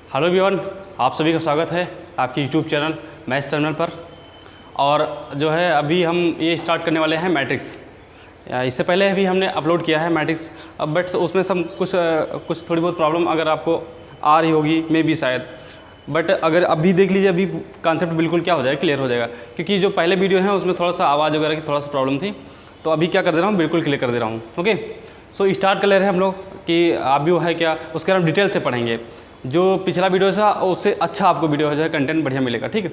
Hello everyone, आप सभी का स्वागत है आपकी यूट्यूब चैनल मैथ्स टर्मिनल पर। और जो है अभी हम ये स्टार्ट करने वाले हैं मैट्रिक्स। इससे पहले भी हमने अपलोड किया है मैट्रिक्स, अब बट उसमें सब कुछ थोड़ी बहुत प्रॉब्लम अगर आपको आ रही होगी मे भी शायद, बट अगर अभी देख लीजिए अभी कॉन्सेप्ट बिल्कुल क्या हो जाएगा, क्लियर हो जाएगा। क्योंकि जो पहले वीडियो है उसमें थोड़ा सा आवाज़ वगैरह की थोड़ा सा प्रॉब्लम थी, तो अभी क्या कर दे रहा हूँ, बिल्कुल क्लियर कर दे रहा हूँ। ओके, सो स्टार्ट कर ले रहे हैं हम लोग कि आबियो है क्या, उसके हम डिटेल से पढ़ेंगे। जो पिछला वीडियो था उससे अच्छा आपको वीडियो हो जाए, कंटेंट बढ़िया मिलेगा, ठीक है।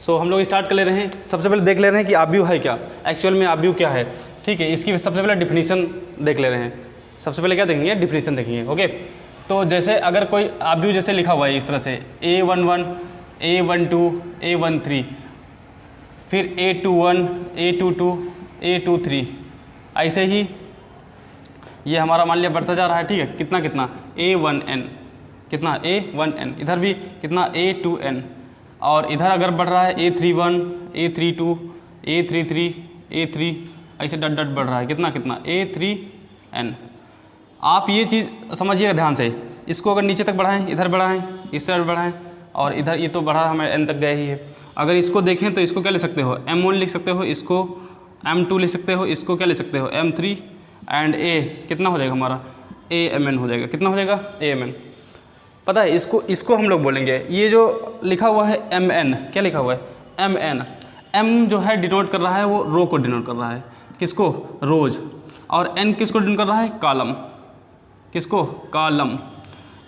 सो हम लोग स्टार्ट कर ले रहे हैं। सबसे पहले देख ले रहे हैं कि आबियो है क्या, एक्चुअल में आबियो क्या है, ठीक है। इसकी सबसे पहले डिफिनीशन देख ले रहे हैं। सबसे पहले क्या देखेंगे, डिफिनीशन देखेंगे। ओके, तो जैसे अगर कोई आबियो जैसे लिखा हुआ है इस तरह से A11, A12, A13, फिर A21, A22, A23, ऐसे ही ये हमारा मान लिया बढ़ता जा रहा है, ठीक है। कितना कितना A1n, कितना A1n, इधर भी कितना A2n, और इधर अगर बढ़ रहा है A31, A32, A33, A3, ऐसे डट डट बढ़ रहा है, कितना कितना A3n। आप ये चीज़ समझिएगा ध्यान से। इसको अगर नीचे तक बढ़ाएं, इधर बढ़ाएं, इस साइड बढ़ाएं, और इधर ये तो बढ़ा हमें n तक गया ही है। अगर इसको देखें तो इसको क्या ले सकते हो, M1 लिख सकते हो, इसको M2 लिख सकते हो, इसको क्या ले सकते हो M3, एंड A कितना हो जाएगा हमारा AMN हो जाएगा। कितना हो जाएगा AMN। पता है इसको हम लोग बोलेंगे, ये जो लिखा हुआ है MN, क्या लिखा हुआ है MN, M जो है डिनोट कर रहा है वो रो को डिनोट कर रहा है, किसको, रोज। और N किसको डिनोट कर रहा है, कॉलम, किसको, कॉलम।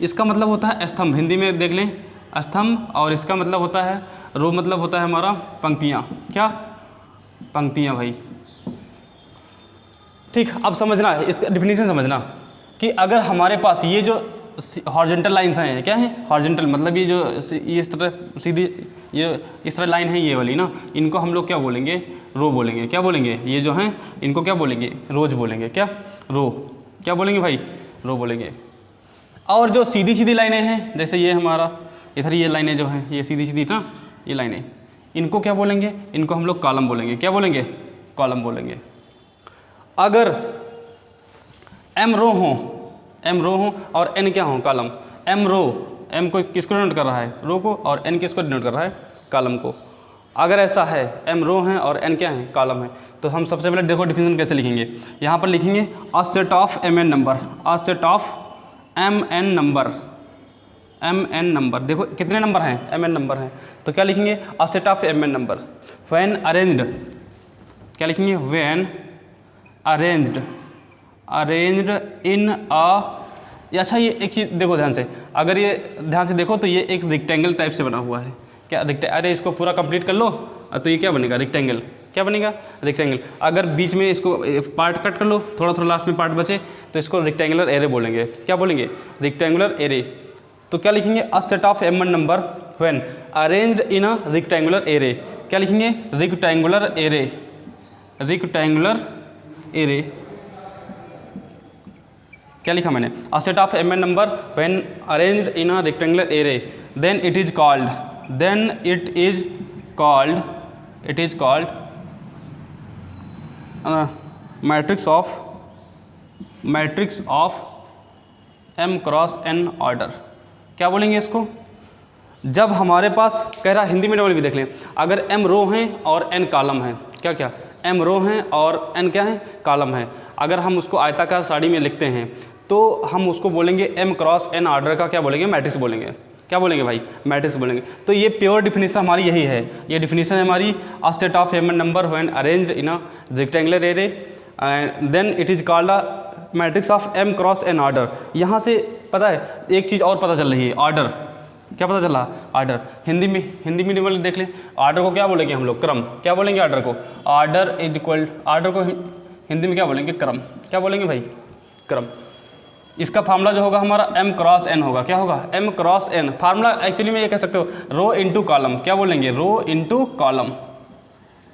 इसका मतलब होता है स्तंभ, हिंदी में देख लें स्तंभ, और इसका मतलब होता है रो, मतलब होता है हमारा पंक्तियाँ, क्या, पंक्तियाँ भाई। ठीक, अब समझना है इसका डिफिनीशन समझना कि अगर हमारे पास ये जो हॉरिजॉन्टल लाइन्स हैं, क्या है हॉरिजॉन्टल, मतलब ये जो ये इस तरह सीधी ये इस तरह लाइन है ये वाली ना, इनको हम लोग क्या बोलेंगे, रो बोलेंगे। क्या बोलेंगे, ये जो हैं इनको क्या बोलेंगे, रोज बोलेंगे, क्या, रो, क्या बोलेंगे भाई, रो बोलेंगे। और जो सीधी सीधी लाइनें हैं, जैसे ये हमारा इधर ये लाइनें जो हैं ये सीधी सीधी ना, ये लाइनें, इनको क्या बोलेंगे, इनको हम लोग कॉलम बोलेंगे। क्या बोलेंगे, कॉलम बोलेंगे। अगर M रो हो और N क्या हो, कॉलम, M रो, M को किसको डिनोट कर रहा है, रो को, और N किसको डिनोट कर रहा है, कॉलम को। अगर ऐसा है M रो है और N क्या है, कॉलम है, तो हम सबसे पहले देखो डिफिनीशन कैसे लिखेंगे। यहाँ पर लिखेंगे a set of MN number, a set of MN number, MN number. देखो कितने नंबर हैं, MN नंबर हैं, तो क्या लिखेंगे, a set of MN number when arranged, क्या लिखेंगे, व्हेन अरेंज्ड इन अ। अच्छा ये एक चीज़ देखो ध्यान से, अगर ये ध्यान से देखो तो ये एक रेक्टेंगल टाइप से बना हुआ है, क्या अरे इसको पूरा कंप्लीट कर लो तो ये क्या बनेगा, रेक्टेंगल, क्या बनेगा, रेक्टेंगल। अगर बीच में इसको पार्ट कट कर लो, थोड़ा थोड़ा लास्ट में पार्ट बचे, तो इसको रेक्टेंगुलर एरे बोलेंगे। क्या बोलेंगे, रेक्टेंगुलर एरे। तो क्या लिखेंगे, a set of MN number when arranged in a rectangular array. क्या लिखेंगे, रेक्टेंगुलर एरे, रेक्टेंगुलर एरे। क्या लिखा मैंने, a set of MN number when arranged in a rectangular array, then it is called, matrix of M cross N order. क्या बोलेंगे इसको, जब हमारे पास कह रहा, हिंदी में डबल भी देख लें, अगर M रो हैं और N कॉलम है, क्या क्या, M रो हैं और N क्या है, कॉलम है। अगर हम उसको आयताकार सारणी में लिखते हैं तो हम उसको बोलेंगे M क्रॉस N ऑर्डर का क्या बोलेंगे, मैट्रिक्स बोलेंगे। क्या बोलेंगे भाई, मैट्रिक्स बोलेंगे। तो ये प्योर डिफिनीशन हमारी यही है, ये डिफिनीशन है हमारी, a set of MN number when arranged in a rectangular array and then it is called a matrix of M cross N order. यहाँ से पता है एक चीज़ और पता चल रही है, ऑर्डर। क्या पता चला, ऑर्डर। हिंदी में डबल देख लें, ऑर्डर को क्या बोलेंगे हम लोग, क्रम। क्या बोलेंगे ऑर्डर को, ऑर्डर इज इक्वल, ऑर्डर को हिंदी में क्या बोलेंगे, क्रम। क्या बोलेंगे भाई, क्रम। इसका फार्मूला जो होगा हमारा M क्रॉस N होगा। क्या होगा, M cross N। Formula actually में ये कह सकते हो रो इंटू कॉलम। क्या बोलेंगे, रो इंटू कॉलम,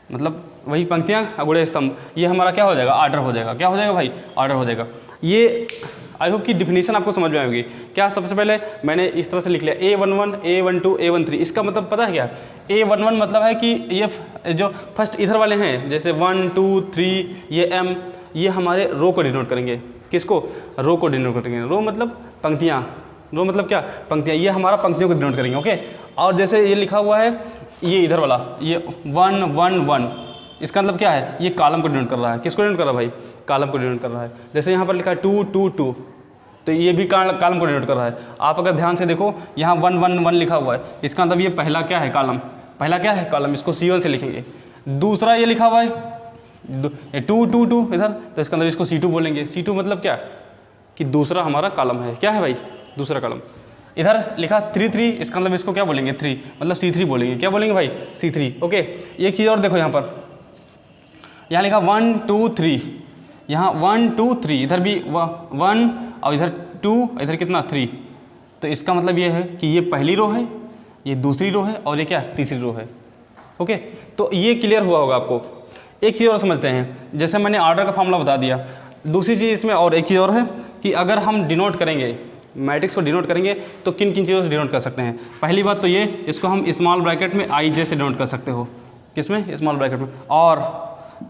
मतलब वही पंक्तियाँ गुणे स्तंभ। ये हमारा क्या हो जाएगा, ऑर्डर हो जाएगा। क्या हो जाएगा भाई, ऑर्डर हो जाएगा। ये आई होप की डिफिनीशन आपको समझ में आएगी। क्या, सबसे पहले मैंने इस तरह से लिख लिया A11, A12, A13। इसका मतलब पता है क्या, A11 मतलब है कि ये जो फर्स्ट इधर वाले हैं, जैसे 1 2 3 ये M, ये हमारे रो को डिनोट करेंगे। किसको, रो को डिनोट करेंगे। रो मतलब पंक्तियाँ, रो मतलब क्या, पंक्तियाँ, ये हमारा पंक्तियों को डिनोट करेंगे। ओके, और जैसे ये लिखा हुआ है ये इधर वाला, ये 1 1 1, इसका मतलब क्या है, ये कॉलम को डिनोट कर रहा है। किसको डिनोट कर रहा है भाई, कॉलम को डिनोट कर रहा है। जैसे यहाँ पर लिखा है 2 2 2, तो ये भी कॉलम को डिनोट कर रहा है। आप अगर ध्यान से देखो यहाँ 1 1 1 लिखा हुआ है, इसका मतलब ये पहला क्या है, कॉलम, पहला क्या है कॉलम, इसको C1 से लिखेंगे। दूसरा ये लिखा हुआ है 2 2 2 इधर, तो इसका मतलब इसको C2 बोलेंगे। C2 मतलब क्या कि दूसरा हमारा कॉलम है, क्या है भाई, दूसरा कॉलम। इधर लिखा 3 3, इसका मतलब इसको क्या बोलेंगे, 3 मतलब C3 बोलेंगे। क्या बोलेंगे भाई, C3। ओके, एक चीज़ और देखो यहाँ पर, यहाँ लिखा 1 2 3, यहाँ 1 2 3, इधर भी 1 और इधर 2, इधर कितना 3, तो इसका मतलब ये है कि ये पहली रो है, ये दूसरी रो है और ये क्या तीसरी रो है। ओके, तो ये क्लियर हुआ होगा आपको। एक चीज़ और समझते हैं, जैसे मैंने ऑर्डर का फॉर्मूला बता दिया। दूसरी चीज़ इसमें और एक चीज़ और है कि अगर हम डिनोट करेंगे, मैट्रिक्स को डिनोट करेंगे तो किन किन चीज़ों से डिनोट कर सकते हैं। पहली बात तो ये, इसको हम स्मॉल ब्रैकेट में IJ से डिनोट कर सकते हो। किसमें, स्मॉल ब्रैकेट में, और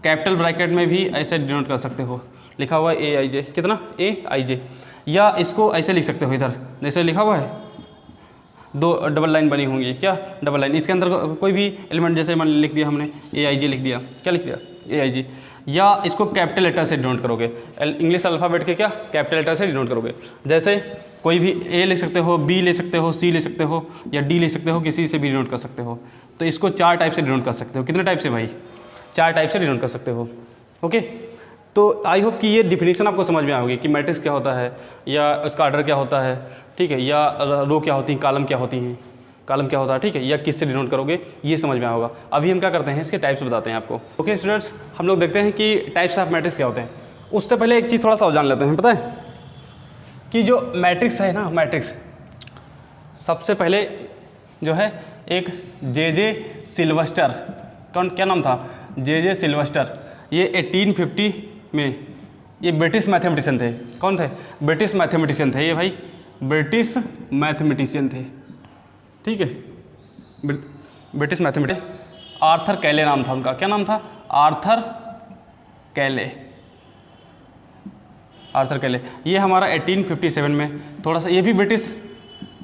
कैपिटल ब्रैकेट में भी ऐसे डिनोट कर सकते हो। लिखा हुआ है AIJ, कितना AIJ, या इसको ऐसे लिख सकते हो, इधर जैसे लिखा हुआ है 2 डबल लाइन बनी होंगी, क्या डबल लाइन, इसके अंदर कोई भी एलिमेंट जैसे मान लिख दिया हमने AIJ लिख दिया, क्या लिख दिया AIJ, या इसको कैपिटल लेटर से डिनोट करोगे, इंग्लिश अल्फ़ाबेट के क्या कैपिटल लेटर से डिनोट करोगे। जैसे कोई भी A ले सकते हो, B ले सकते हो, C ले सकते हो या D ले सकते हो, किसी से भी डिनोट कर सकते हो। तो इसको 4 टाइप से डिनोट कर सकते हो। कितने टाइप से भाई, 4 टाइप से डिनोट कर सकते हो। ओके, तो आई होप कि ये डिफिनीशन आपको समझ में आएगी कि मैट्रिक्स क्या होता है या उसका ऑर्डर क्या होता है, ठीक है, या रो क्या होती है, कॉलम क्या होती हैं, कॉलम क्या होता है, ठीक है, या किससे डिनोट करोगे, ये समझ में आएगा। अभी हम क्या करते हैं, इसके टाइप्स बताते हैं आपको। ओके स्टूडेंट्स, हम लोग देखते हैं कि टाइप्स ऑफ मैट्रिक्स क्या होते हैं। उससे पहले एक चीज़ थोड़ा सा जान लेते हैं। पता है कि जो मैट्रिक्स है ना, मैट्रिक्स सबसे पहले जो है एक JJ सिल्वेस्टर, कौन, क्या नाम था, JJ सिल्वेस्टर, ये 1850 में ये ब्रिटिश मैथमेटिशियन थे। कौन थे, ब्रिटिश मैथमेटिशियन थे ये भाई, ब्रिटिश मैथमेटिशियन थे, ठीक है, ब्रिटिश मैथमेटिशियन। आर्थर कैले नाम था उनका, क्या नाम था, आर्थर कैले, आर्थर कैले। ये हमारा 1857 में, थोड़ा सा ये भी ब्रिटिश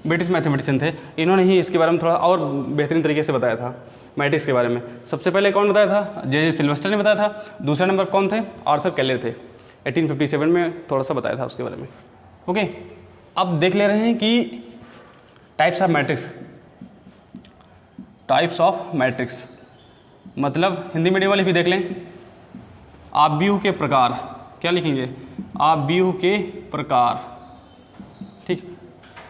मैथमेटिशियन थे। इन्होंने ही इसके बारे में थोड़ा और बेहतरीन तरीके से बताया था मैट्रिक्स के बारे में। सबसे पहले कौन बताया था, JJ सिल्वेस्टर ने बताया था। दूसरे नंबर कौन थे, आर्थर कैले थे। 1857 में थोड़ा सा बताया था उसके बारे में। ओके, अब देख ले रहे हैं कि types of matrix, types of matrix मतलब हिंदी मीडियम वाले भी देख लें, आव्यूह के प्रकार, क्या लिखेंगे, आव्यूह के प्रकार, ठीक।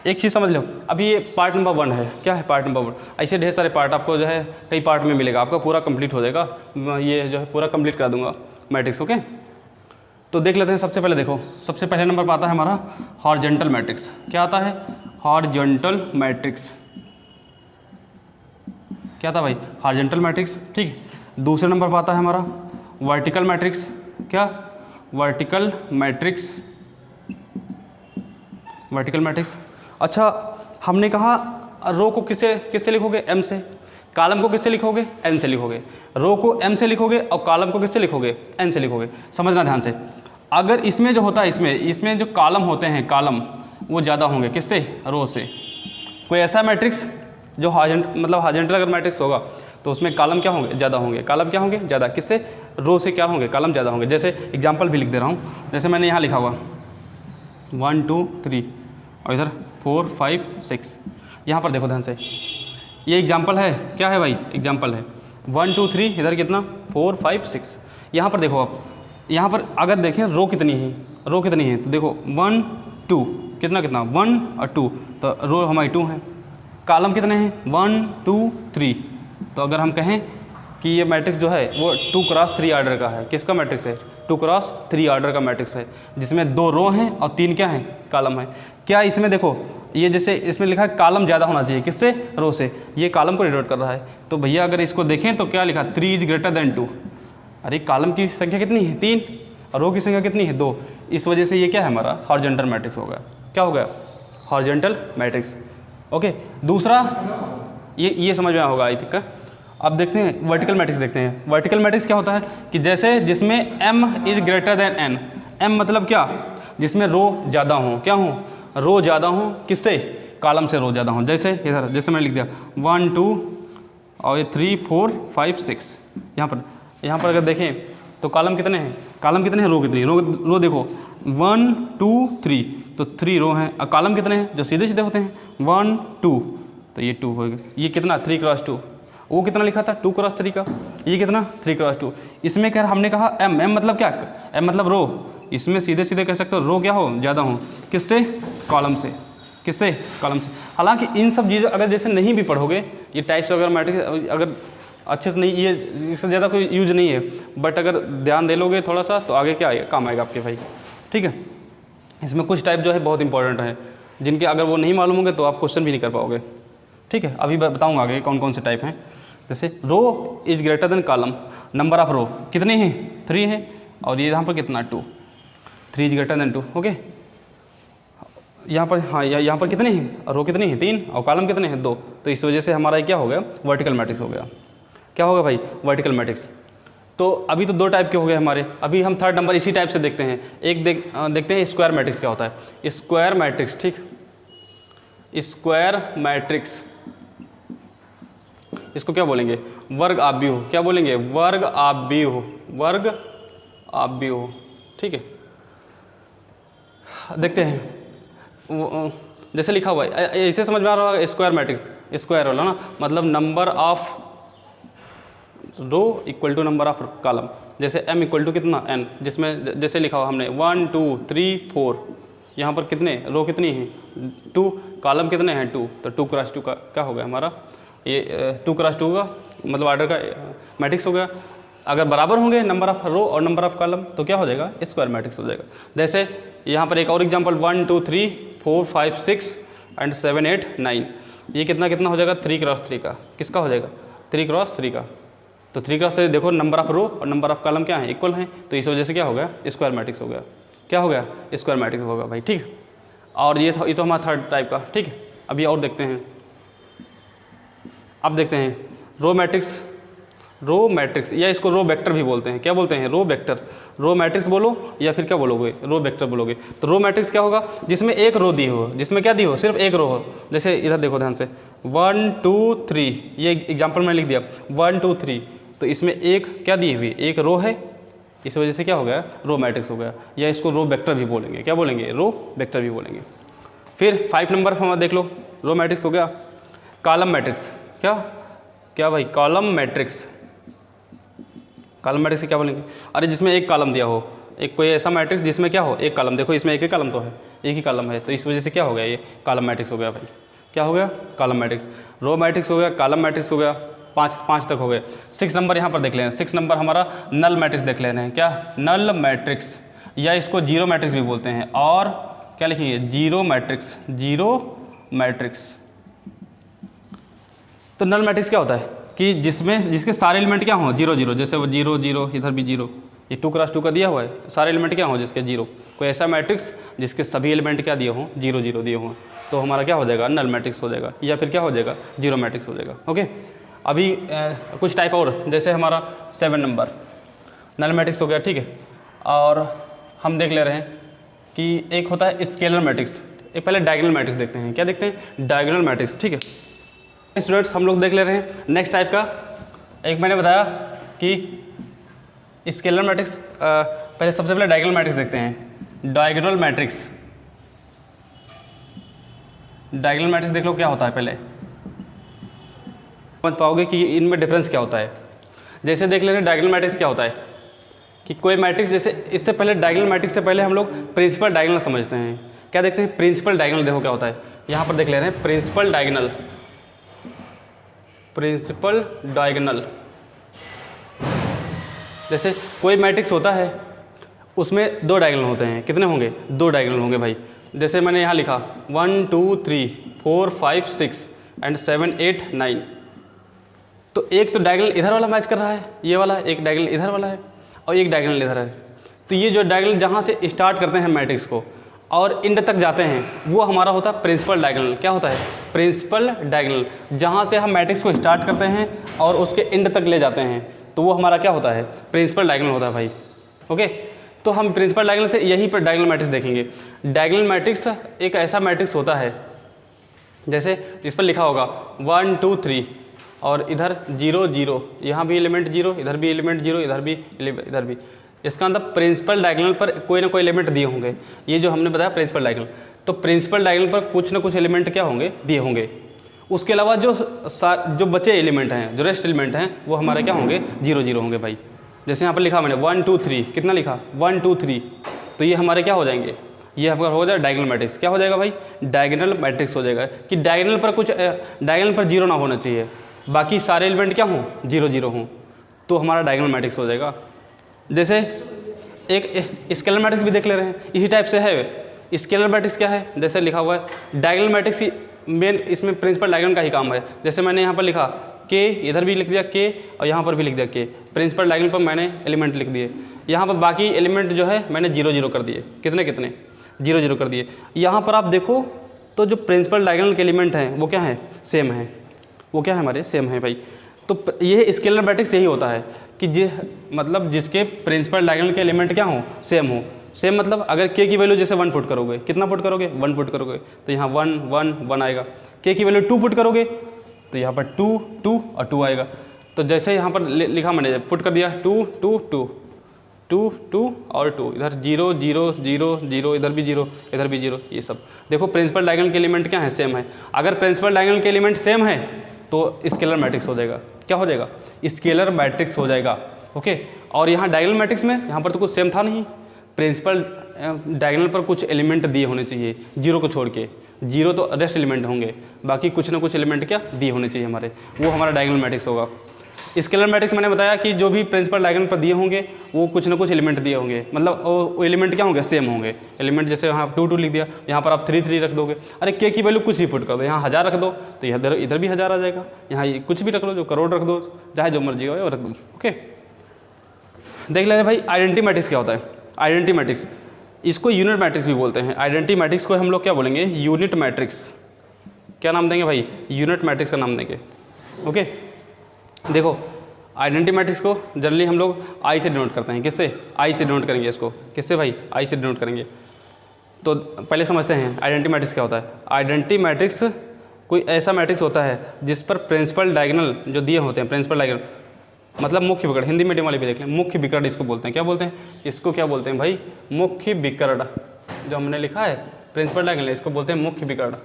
एक चीज़ समझ लो, अभी ये पार्ट नंबर 1 है, क्या है पार्ट नंबर 1, ऐसे ढेर सारे पार्ट आपको जो है कई पार्ट में मिलेगा, आपका पूरा कंप्लीट हो जाएगा, ये जो है पूरा कंप्लीट करा दूंगा मैट्रिक्स। ओके, तो देख लेते हैं। सबसे पहले देखो, सबसे पहले नंबर पर आता है हमारा हॉरिजॉन्टल मैट्रिक्स। क्या आता है, हॉरिजॉन्टल मैट्रिक्स, क्या था भाई, हॉरिजॉन्टल मैट्रिक्स, ठीक। दूसरे नंबर पर आता है हमारा वर्टिकल मैट्रिक्स, क्या, वर्टिकल मैट्रिक्स, वर्टिकल मैट्रिक्स। अच्छा, हमने कहा रो को किससे लिखोगे, M से, कॉलम को किससे लिखोगे, N से लिखोगे, रो को M से लिखोगे और कॉलम को किससे लिखोगे, N से लिखोगे। समझना ध्यान से, अगर इसमें जो होता है, इसमें जो कॉलम होते हैं, कॉलम वो ज़्यादा होंगे किससे, रो से। कोई ऐसा मैट्रिक्स जो हॉरिजॉन्टल अगर मैट्रिक्स होगा तो उसमें कॉलम क्या होंगे, ज़्यादा होंगे, कॉलम क्या होंगे, ज़्यादा, किससे, रो से क्या होंगे, कॉलम ज़्यादा होंगे। जैसे एग्जाम्पल भी लिख दे रहा हूँ, जैसे मैंने यहाँ लिखा हुआ 1 2 3 और इधर 4 5 6, यहाँ पर देखो ध्यान से, ये एग्जाम्पल है, क्या है भाई, एग्जाम्पल है। 1 2 3 इधर कितना 4 5 6, यहाँ पर देखो आप, यहाँ पर अगर देखें रो कितनी है, रो कितनी है, तो देखो 1 2 कितना 1 और 2, तो रो हमारी 2 है। कॉलम कितने हैं, 1 2 3, तो अगर हम कहें कि ये मैट्रिक्स जो है वो 2 क्रॉस 3 ऑर्डर का है, किसका मैट्रिक्स है, 2 क्रॉस 3 ऑर्डर का मैट्रिक्स है, जिसमें 2 रो हैं और 3 क्या हैं, कॉलम है। क्या इसमें देखो, ये जैसे इसमें लिखा है कॉलम ज़्यादा होना चाहिए, किससे, रो से, ये कॉलम को डिनोट कर रहा है। तो भैया अगर इसको देखें तो क्या लिखा, 3 इज ग्रेटर देन 2, अरे कॉलम की संख्या कितनी है, 3, और रो की संख्या कितनी है, 2। इस वजह से ये क्या है, हमारा हॉरिजॉन्टल मैट्रिक्स होगा। क्या हो गया, हॉरिजॉन्टल मैट्रिक्स। ओके, दूसरा ये समझ में होगा आई थिंक का। अब देखते हैं वर्टिकल मैट्रिक्स, देखते हैं वर्टिकल मैट्रिक्स क्या होता है कि जैसे जिसमें m is greater then n, m मतलब क्या, जिसमें रो ज़्यादा हों, क्या हों, रो ज़्यादा हो किससे, कॉलम से रो ज़्यादा हो। जैसे इधर जैसे मैंने लिख दिया 1 2 और ये 3 4 5 6, यहाँ पर अगर देखें तो कॉलम कितने हैं, कॉलम कितने हैं, रो कितनी है, रो देखो 1 2 3, तो 3 रो हैं। और कॉलम कितने हैं जो सीधे सीधे होते हैं 1 2, तो ये 2 होगा। ये कितना 3 क्रॉस 2, वो कितना लिखा था 2 क्रॉस 3 का, ये कितना 3 क्रॉस 2। इसमें क्या हमने कहा एम, एम मतलब क्या, एम मतलब रो, इसमें सीधे सीधे कह सकते हो रो क्या हो ज़्यादा हो किससे, कॉलम से, किससे, कॉलम से। हालांकि इन सब चीज़ों अगर जैसे नहीं भी पढ़ोगे ये टाइप्स अगर मैट्रिक्स अगर अच्छे से नहीं, ये इससे ज़्यादा कोई यूज नहीं है, बट अगर ध्यान दे लोगे थोड़ा सा तो आगे क्या आएगा, काम आएगा आपके भाई। ठीक है, इसमें कुछ टाइप जो है बहुत इंपॉर्टेंट है, जिनके अगर वो नहीं मालूम होंगे तो आप क्वेश्चन भी नहीं कर पाओगे। ठीक है, अभी बताऊंगा आगे कौन कौन से टाइप हैं। जैसे row is greater than column, number of row कितने हैं 3 है, और ये यहाँ पर कितना 2, 3 इज ग्रेटर देन 2। ओके, यहाँ पर हाँ यहाँ पर कितने हैं, रो कितनी है 3 और कॉलम कितने हैं 2, तो इस वजह से हमारा क्या हो गया, वर्टिकल मैट्रिक्स हो गया। क्या होगा भाई, वर्टिकल मैट्रिक्स। तो अभी तो 2 टाइप के हो गए हमारे, अभी हम 3rd नंबर इसी टाइप से देखते हैं। एक देखते हैं स्क्वायर मैट्रिक्स क्या होता है। स्क्वायर मैट्रिक्स, ठीक, स्क्वायर मैट्रिक्स इसको क्या बोलेंगे, वर्ग आव्यूह। क्या बोलेंगे, वर्ग आव्यूह, वर्ग आव्यूह। ठीक है, देखते हैं जैसे लिखा हुआ है, ऐसे समझ में आ रहा होगा स्क्वायर मैट्रिक्स, स्क्वायर वाला ना, मतलब number of row equal to number of column. जैसे m इक्वल टू कितना n, जिसमें जैसे लिखा हुआ हमने 1 2 3 4, यहाँ पर कितने रो कितनी है 2, कॉलम कितने हैं 2, तो 2 क्रॉस 2 का क्या हो गया हमारा, ये 2 क्रॉस 2 का मतलब ऑर्डर का मैट्रिक्स हो गया। अगर बराबर होंगे नंबर ऑफ रो और नंबर ऑफ कॉलम तो क्या हो जाएगा, स्क्वायर मैट्रिक्स हो जाएगा। जैसे यहाँ पर एक और एग्जांपल 1 2 3 4 5 6 एंड 7 8 9, ये कितना कितना हो जाएगा 3 क्रॉस 3 का, किसका हो जाएगा 3 क्रॉस 3 का। तो 3 क्रॉस 3 देखो नंबर ऑफ रो और नंबर ऑफ कॉलम क्या है, इक्वल हैं, तो इस वजह से क्या हो गया, स्क्वायर मैट्रिक्स हो गया। क्या हो गया, स्क्वायर मैट्रिक्स होगा भाई। ठीक, और ये तो हमारा 3rd टाइप का। ठीक है, अभी और देखते हैं। अब देखते हैं रो मैट्रिक्स, रो मैट्रिक्स या इसको रो वेक्टर भी बोलते हैं। क्या बोलते हैं, रो वेक्टर। रो मैट्रिक्स बोलो या फिर क्या बोलोगे, रो वेक्टर बोलोगे। तो रो मैट्रिक्स क्या होगा, जिसमें एक रो दी हो, जिसमें क्या दी हो, सिर्फ एक रो हो। जैसे इधर देखो ध्यान से 1 2 3, ये एग्जांपल मैंने लिख दिया 1 2 3, तो इसमें एक क्या दी हुई, एक रो है, इस वजह से क्या हो गया, रो मैट्रिक्स हो गया। या इसको रो वेक्टर भी बोलेंगे। क्या बोलेंगे, रो वेक्टर भी बोलेंगे। फिर 5 नंबर हमारा देख लो, रो मैट्रिक्स हो गया। कॉलम मैट्रिक्स, क्या क्या भाई, कॉलम मैट्रिक्स। कॉलम मैट्रिक्स क्या बोलेंगे, अरे जिसमें एक कॉलम दिया हो, एक कोई ऐसा मैट्रिक्स जिसमें क्या हो, एक कॉलम। देखो इसमें एक ही कॉलम तो है, एक ही कॉलम है, तो इस वजह से क्या हो गया, ये कॉलम मैट्रिक्स हो गया भाई। क्या हो गया, कॉलम मैट्रिक्स। रो मैट्रिक्स हो गया, कॉलम मैट्रिक्स हो गया, 5 तक हो गए। 6 नंबर यहाँ पर देख लेना, 6 नंबर हमारा नल मैट्रिक्स देख लेना है। क्या, नल मैट्रिक्स, या इसको जीरो मैट्रिक्स भी बोलते हैं। और क्या लिखेंगे, जीरो मैट्रिक्स, जीरो मैट्रिक्स। तो नल मैट्रिक्स क्या होता है कि जिसके सारे एलिमेंट क्या हों 0 0, जैसे वो 0 0, इधर भी 0, ये 2 क्रॉस 2 का दिया हुआ है, सारे एलिमेंट क्या हों जिसके 0। कोई ऐसा मैट्रिक्स जिसके सभी एलिमेंट क्या दिए हों 0 0 दिए हों, तो हमारा क्या हो जाएगा, नल मैट्रिक्स हो जाएगा, या फिर क्या हो जाएगा, जीरो मैट्रिक्स हो जाएगा। ओके, अभी कुछ टाइप और, जैसे हमारा 7 नंबर नल मैट्रिक्स हो गया। ठीक है, और हम देख ले रहे हैं कि एक होता है स्केलर मैट्रिक्स। एक पहले डायगोनल मैट्रिक्स देखते हैं। क्या देखते हैं, डायगोनल मैट्रिक्स। ठीक है स्टूडेंट्स, हम लोग देख ले रहे हैं नेक्स्ट टाइप का। एक मैंने बताया कि स्केलर मैट्रिक्स, पहले सबसे पहले डायगोनल मैट्रिक्स देखते हैं। डायगोनल मैट्रिक्स, डायगोनल मैट्रिक्स देख लो क्या होता है, पहले समझ पाओगे कि इनमें डिफरेंस क्या होता है। जैसे देख ले रहे हैं डायगोनल मैट्रिक्स क्या होता है कि कोई मैट्रिक्स, जैसे इससे पहले डायगोनल मैट्रिक्स से पहले हम लोग प्रिंसिपल डायगोनल समझते हैं। क्या देखते हैं, प्रिंसिपल डायगोनल। देखो क्या होता है, यहाँ पर देख ले रहे हैं प्रिंसिपल डायगोनल, प्रिंसिपल डायगोनल। जैसे कोई मैट्रिक्स होता है उसमें 2 डायगोनल होते हैं, कितने होंगे, 2 डायगोनल होंगे भाई। जैसे मैंने यहाँ लिखा 1 2 3 4 5 6 एंड 7 8 9, तो एक तो डायगोनल इधर वाला मैच कर रहा है, ये वाला, एक डायगोनल इधर वाला है और एक डायगोनल इधर है। तो ये जो डायगोनल जहाँ से स्टार्ट करते हैं मैट्रिक्स को और इंड तक जाते हैं, वो हमारा होता है प्रिंसिपल डायगोनल। क्या होता है, प्रिंसिपल डायगोनल। जहाँ से हम मैट्रिक्स को स्टार्ट करते हैं और उसके इंड तक ले जाते हैं, तो वो हमारा क्या होता है, प्रिंसिपल डायगोनल होता है भाई। ओके, तो हम प्रिंसिपल डायगोनल से यहीं पर डायगोनल मैट्रिक्स देखेंगे। डायगोनल मैट्रिक्स एक ऐसा मैट्रिक्स होता है जैसे इस पर लिखा होगा 1 2 3 और इधर 0 0, यहाँ भी एलिमेंट 0, इधर भी एलिमेंट 0, इधर भी। इसका मतलब प्रिंसिपल डायगोनल पर कोई ना कोई एलिमेंट दिए होंगे। ये जो हमने बताया प्रिंसिपल डायगोनल, तो प्रिंसिपल डायगोनल पर कुछ ना कुछ एलिमेंट क्या होंगे, दिए होंगे। उसके अलावा जो बचे एलिमेंट हैं, जो रेस्ट एलिमेंट हैं, वो हमारे क्या होंगे, 0 0 होंगे भाई। जैसे यहाँ पर लिखा मैंने 1 2 3, कितना लिखा 1 2 3, तो ये हमारे क्या हो जाएंगे, ये अगर हो जाए डायगोनल मैट्रिक्स। क्या हो जाएगा भाई, डायगोनल मैट्रिक्स हो जाएगा कि डायगोनल पर 0 ना होना चाहिए, बाकी सारे एलिमेंट क्या हों, 0 0 हों, तो हमारा डायगोनल मैट्रिक्स हो जाएगा। जैसे एक स्केलर मैट्रिक्स भी देख ले रहे हैं, इसी टाइप से है। स्केलर मैट्रिक्स क्या है, जैसे लिखा हुआ है डायगोनल मैट्रिक्स की मेन, इसमें प्रिंसिपल डायगोनल का ही काम है। जैसे मैंने यहाँ पर लिखा के, इधर भी लिख दिया के और यहाँ पर भी लिख दिया के, प्रिंसिपल डायगोनल पर मैंने एलिमेंट लिख दिए। यहाँ पर बाकी एलिमेंट जो है मैंने 0 0 कर दिए, कितने 0 0 कर दिए। यहाँ पर आप देखो तो जो प्रिंसिपल डायगोनल के एलिमेंट हैं वो क्या है, सेम है, वो क्या है हमारे सेम है भाई। तो ये स्केलर मैट्रिक्स यही होता है कि मतलब जिसके प्रिंसिपल डायगोनल के एलिमेंट क्या हो, सेम हो। सेम मतलब अगर के की वैल्यू जैसे 1 पुट करोगे, कितना पुट करोगे, 1 पुट करोगे, तो यहाँ 1 1 1 आएगा। के की वैल्यू 2 पुट करोगे तो यहाँ पर 2 2 और 2 आएगा। तो जैसे यहाँ पर लिखा मैंने, पुट कर दिया 2 2 2 2 2 और 2, इधर 0 0 0 0, इधर भी 0, इधर भी 0, ये सब देखो प्रिंसिपल डायगोनल के एलिमेंट क्या है, सेम है। अगर प्रिंसिपल डायगोनल के एलिमेंट सेम है तो स्केलर मैट्रिक्स हो जाएगा। क्या हो जाएगा, स्केलर मैट्रिक्स हो जाएगा। ओके, और यहाँ डायगोनल मैट्रिक्स में यहाँ पर तो कुछ सेम था नहीं, प्रिंसिपल डायगोनल पर कुछ एलिमेंट दिए होने चाहिए, 0 को छोड़ के। 0 तो रेस्ट एलिमेंट होंगे, बाकी कुछ ना कुछ एलिमेंट क्या दिए होने चाहिए हमारे, वो हमारा डायगोनल मैट्रिक्स होगा। स्केलर मैट्रिक्स मैंने बताया कि जो भी प्रिंसिपल डायगोनल पर दिए होंगे वो कुछ ना कुछ एलिमेंट दिए होंगे, मतलब वो एलिमेंट क्या होंगे, सेम होंगे एलिमेंट। जैसे यहाँ 2 2 लिख दिया, यहाँ पर आप 3 3 रख दोगे। अरे के की वैल्यू कुछ भी पुट कर दो, यहाँ 1000 रख दो तो इधर भी 1000 आ जाएगा। यहाँ कुछ भी रख लो, जो करोड़ रख दो, चाहे जो मर्जी हो वो रख दो। ओके, देख ले रहे भाई आइडेंटिटी मैट्रिक्स क्या होता है। आइडेंटिटी मैट्रिक्स, इसको यूनिट मैट्रिक्स भी बोलते हैं। आइडेंटिटी मैट्रिक्स को हम लोग क्या बोलेंगे, यूनिट मैट्रिक्स। क्या नाम देंगे भाई, यूनिट मैट्रिक्स का नाम देंगे। ओके, देखो आइडेंटिटी मैट्रिक्स को जनरली हम लोग आई से डिनोट करते हैं। किससे, आई से डिनोट करेंगे इसको। किससे भाई, आई से डिनोट करेंगे। तो पहले समझते हैं आइडेंटिटी मैट्रिक्स क्या होता है। आइडेंटिटी मैट्रिक्स कोई ऐसा मैट्रिक्स होता है जिस पर प्रिंसिपल डायगोनल जो दिए होते हैं, प्रिंसिपल डायगोनल मतलब मुख्य विकर्ण, हिंदी मीडियम वाले भी देख लें, मुख्य विकर्ण इसको बोलते हैं। क्या बोलते हैं, इसको क्या बोलते हैं भाई, मुख्य विकर्ण। जो हमने लिखा है प्रिंसिपल डायगोनल, इसको बोलते हैं मुख्य विकर्ण।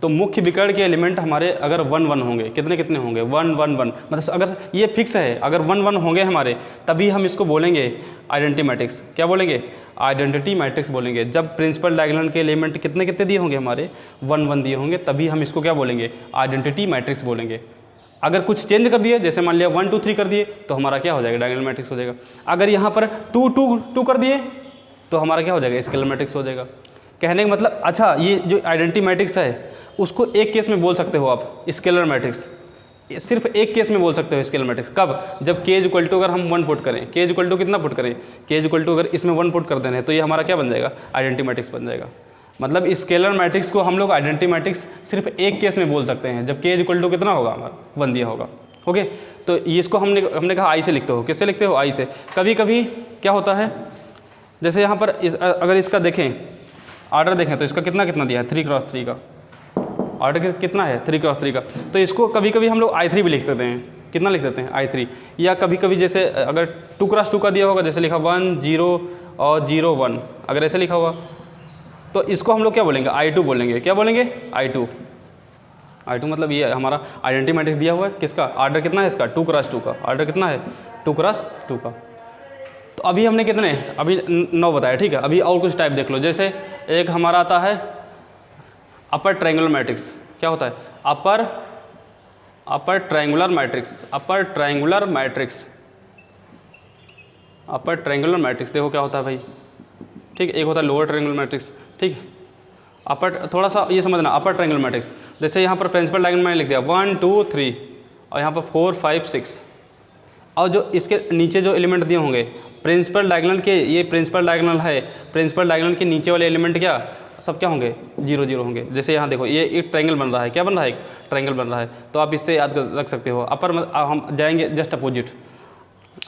तो मुख्य विकर्ण के एलिमेंट हमारे अगर 1 1 होंगे, कितने कितने होंगे, 1 1 1, मतलब अगर ये फिक्स है, अगर 1 1 होंगे हमारे, तभी हम इसको बोलेंगे आइडेंटिटी मैट्रिक्स। क्या बोलेंगे, आइडेंटिटी मैट्रिक्स बोलेंगे। जब प्रिंसिपल डायगोनल के एलिमेंट कितने कितने दिए होंगे हमारे, 1 1 दिए होंगे, तभी हम इसको क्या बोलेंगे, आइडेंटिटी मैट्रिक्स बोलेंगे। अगर कुछ चेंज कर दिए, जैसे मान लिया 1 2 3 कर दिए, तो हमारा क्या हो जाएगा, डायगोनल मैट्रिक्स हो जाएगा। अगर यहाँ पर 2 2 2 कर दिए तो हमारा क्या हो जाएगा, स्केलर मैट्रिक्स हो जाएगा। कहने का मतलब, अच्छा ये जो आइडेंटिटी मैट्रिक्स है उसको एक केस में बोल सकते हो आप, स्केलर मैट्रिक्स। सिर्फ एक केस में बोल सकते हो स्केलर मैट्रिक्स, कब, जब के इज इक्वल टू अगर हम 1 पुट करें, के इज इक्वल टू कितना पुट करें, के इज इक्वल टू अगर इसमें 1 पुट कर दें तो ये हमारा क्या बन जाएगा, आइडेंटिटी मैट्रिक्स बन जाएगा। मतलब स्केलर मैट्रिक्स को हम लोग आइडेंटिटी मैट्रिक्स सिर्फ एक केस में बोल सकते हैं, जब के इज इक्वल टू कितना होगा हमारा, 1 दिया होगा। ओके, तो इसको हमने कहा आई से लिखते हो। किससे लिखते हो, आई से। कभी कभी क्या होता है, जैसे यहाँ पर अगर इसका देखें आर्डर देखें तो इसका कितना कितना दिया है, 3 क्रॉस 3 का ऑर्डर कितना है, 3 क्रॉस 3 का। तो इसको कभी कभी हम लोग I3 भी लिख देते हैं। कितना लिख देते हैं, I3। या कभी कभी जैसे अगर 2 क्रॉस 2 का दिया होगा, जैसे लिखा 1 0 और 0 1, अगर ऐसे लिखा हुआ तो इसको हम लोग क्या बोलेंगे, I2 बोलेंगे। क्या बोलेंगे, I2 मतलब ये हमारा आइडेंटिटी मैट्रिक्स दिया हुआ है। किसका, आर्डर कितना है इसका, 2 क्रॉस 2 का। आर्डर कितना है, 2 क्रॉस 2 का। तो अभी हमने कितने, अभी 9 बताया, ठीक है। अभी और कुछ टाइप देख लो। जैसे एक हमारा आता है अपर ट्रायंगुलर मैट्रिक्स। क्या होता है, upper triangular matrix. Upper triangular matrix देखो क्या होता है भाई, ठीक है। एक होता है लोअर ट्रायंगुलर मैट्रिक्स, ठीक है। अपर, थोड़ा सा ये समझना, अपर ट्रायंगुलर मैट्रिक्स। जैसे यहाँ पर प्रिंसिपल डायगोनल मैंने लिख दिया 1 2 3 और यहाँ पर 4 5 6, और जो इसके नीचे जो एलिमेंट दिए होंगे प्रिंसिपल डायगोनल के, ये प्रिंसिपल डायगोनल है, प्रिंसिपल डायगोनल के नीचे वाले एलिमेंट क्या, सब क्या होंगे, 0 0 होंगे। जैसे यहाँ देखो ये एक ट्रायंगल बन रहा है, क्या बन रहा है, एक ट्रायंगल बन रहा है। तो आप इससे याद रख सकते हो। अपर हम जाएंगे जस्ट अपोजिट,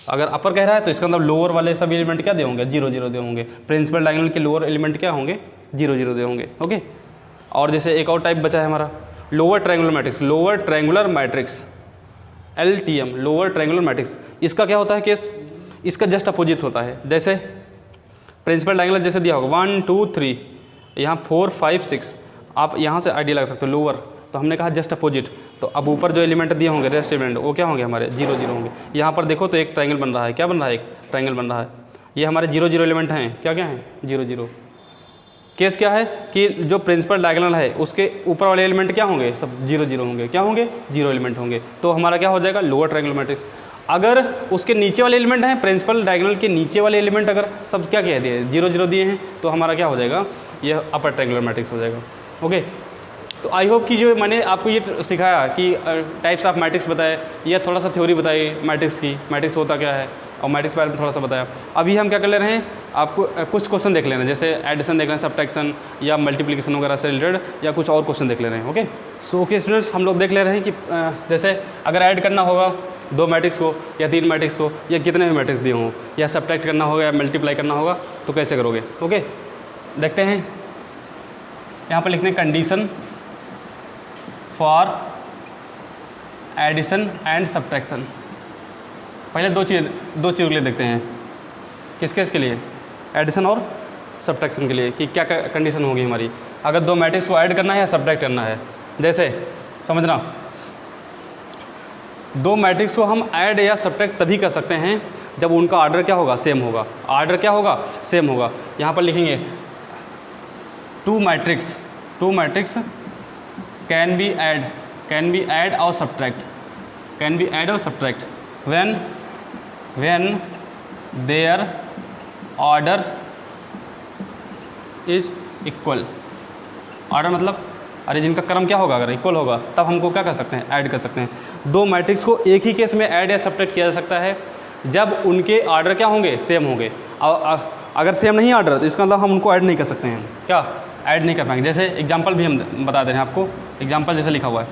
अगर अपर कह रहा है तो इसका मतलब लोअर वाले सभी एलिमेंट क्या दे होंगे, 0 0 दे होंगे। प्रिंसिपल डायगोनल के लोअर एलिमेंट क्या होंगे, 0 0 दे होंगे। ओके, और जैसे एक और टाइप बचा है हमारा lower triangular matrix, lower triangular matrix LTM, lower triangular matrix. इसका क्या होता है केस, इसका जस्ट अपोजिट होता है। जैसे प्रिंसिपल डायगोनल जैसे दिया होगा 1 2 3, यहाँ 4 5 6, आप यहाँ से आइडिया लगा सकते हो लोअर, तो हमने कहा जस्ट अपोजिट। तो अब ऊपर जो एलिमेंट दिए होंगे रेस्ट एलिमेंट वो क्या होंगे हमारे 0 0 होंगे। यहाँ पर देखो तो एक ट्रायंगल बन रहा है, क्या बन रहा है, एक ट्रायंगल बन रहा है। ये हमारे 0 0 एलिमेंट हैं, क्या क्या हैं 0 0। केस क्या है कि जो प्रिंसिपल डायगोनल है उसके ऊपर वाले एलिमेंट क्या होंगे, सब 0 0 होंगे, क्या होंगे 0 एलिमेंट होंगे। तो हमारा क्या हो जाएगा लोअर ट्रायंगुलर मैट्रिक्स। अगर उसके नीचे वाले एलिमेंट हैं, प्रिंसिपल डायगोनल के नीचे वाले एलिमेंट अगर सब क्या कह दिए 0 0 दिए हैं, तो हमारा क्या हो जाएगा, ये अपर ट्रायंगुलर मैट्रिक्स हो जाएगा। ओके, तो आई होप कि जो मैंने आपको ये सिखाया कि टाइप्स ऑफ मैट्रिक्स बताए, या थोड़ा सा थ्योरी बताई मैट्रिक्स की, मैट्रिक्स होता क्या है, और मैट्रिक्स के बारे में थोड़ा सा बताया। अभी हम क्या कर ले रहे हैं, आपको कुछ क्वेश्चन देख लेना, जैसे एडिशन देख रहे हैं, सब्ट्रैक्शन या मल्टीप्लिकेशन वगैरह से रिलेटेड, या कुछ और क्वेश्चन देख ले रहे हैं। ओके, सो ओके स्टूडेंट्स, हम लोग देख ले रहे हैं कि जैसे अगर ऐड करना होगा 2 मैट्रिक्स को या 3 मैट्रिक्स को, या कितने भी मैट्रिक्स दिए हों, या सब्ट्रैक्ट करना होगा या मल्टीप्लाई करना होगा, तो कैसे करोगे। ओके, देखते हैं, यहाँ पर लिखते हैं condition for addition and subtraction. पहले दो चीज़ के लिए देखते हैं, किस लिए, एडिशन और सब्ट्रैक्शन के लिए, कि क्या कंडीशन होगी हमारी अगर 2 मैट्रिक्स को ऐड करना है या सब्ट्रैक्ट करना है। जैसे समझना, 2 मैट्रिक्स को हम ऐड या सब्ट्रैक्ट तभी कर सकते हैं जब उनका ऑर्डर क्या होगा, सेम होगा। ऑर्डर क्या होगा, सेम होगा। यहाँ पर लिखेंगे 2 मैट्रिक्स कैन बी ऐड और subtract when their order is equal। Order मतलब अरे जिनका क्रम क्या होगा, अगर इक्वल होगा तब हमको क्या कर सकते हैं, ऐड कर सकते हैं। 2 मैट्रिक्स को एक ही केस में ऐड या सब्ट्रैक्ट किया जा सकता है जब उनके ऑर्डर क्या होंगे, सेम होंगे। और अगर सेम नहीं ऑर्डर तो इसका मतलब हम उनको ऐड नहीं कर सकते हैं, क्या ऐड नहीं कर पाएंगे। जैसे एग्जांपल भी हम बता दे रहे हैं आपको, एग्जांपल जैसे लिखा हुआ है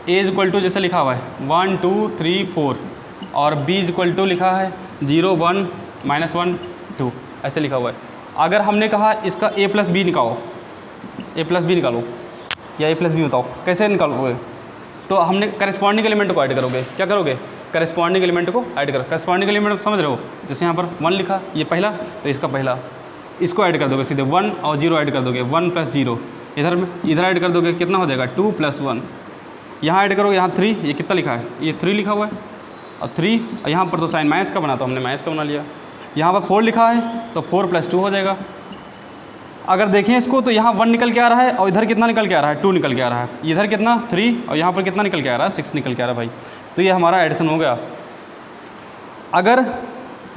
A= जैसे लिखा हुआ है 1 2 3 4, और B= लिखा है 0 1 -1 2, ऐसे लिखा हुआ है। अगर हमने कहा इसका A+B निकालो, A+B निकालो या A+B बताओ कैसे निकालोगे, तो हमने करस्पॉन्डिंग एलिमेंट को ऐड करोगे। क्या करोगे, करस्पॉन्डिंग एलिमेंट को ऐड करो। करस्पॉन्डिंग एलिमेंट समझ रहे हो, जैसे यहाँ पर 1 लिखा, ये पहला तो इसका पहला, इसको ऐड कर दोगे सीधे 1 और 0 ऐड कर दोगे, 1 + 0। इधर ऐड कर दोगे, कितना हो जाएगा 2 + 1। यहाँ ऐड करो, यहाँ 3, ये कितना लिखा है, ये 3 लिखा हुआ है, और 3, और यहाँ पर तो साइन माइनस का बना, तो हमने माइनस का बना लिया। यहाँ पर 4 लिखा है तो 4 + 2 हो जाएगा। अगर देखें इसको तो यहाँ 1 निकल के आ रहा है, और इधर कितना निकल के आ रहा है, 2 निकल के आ रहा है। इधर कितना 3, और यहाँ पर कितना निकल के आ रहा है, 6 निकल के आ रहा है भाई। तो ये हमारा एडिशन हो गया। अगर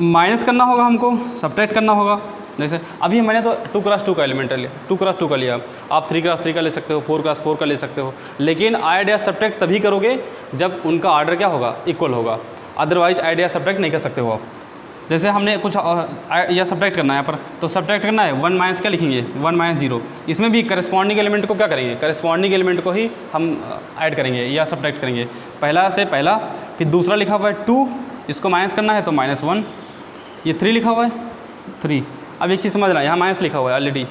माइनस करना होगा, हमको सब्ट्रैक्ट करना होगा, जैसे अभी मैंने तो 2 × 2 का एलिमेंट लिया, 2 × 2 का लिया, आप 3 × 3 का ले सकते हो, 4 × 4 का ले सकते हो। लेकिन ऐड या सब्ट्रैक्ट तभी करोगे जब उनका ऑर्डर क्या होगा, इक्वल होगा। अदरवाइज ऐड या सब्ट्रैक्ट नहीं कर सकते हो आप। जैसे हमने कुछ या सब्ट्रैक्ट करना है यहाँ पर, तो सब्ट्रैक्ट करना है 1 माइनस क्या लिखेंगे, 1 - 0। इसमें भी करस्पॉन्डिंग एलिमेंट को क्या करेंगे, करस्पॉन्डिंग एलिमेंट को ही हम ऐड करेंगे या सब्ट्रैक्ट करेंगे। पहला से पहला, फिर दूसरा लिखा हुआ है 2, इसको माइनस करना है तो -1। ये 3 लिखा हुआ है 3। अब एक चीज़ समझना, यहाँ माइनस लिखा हुआ है ऑलरेडी,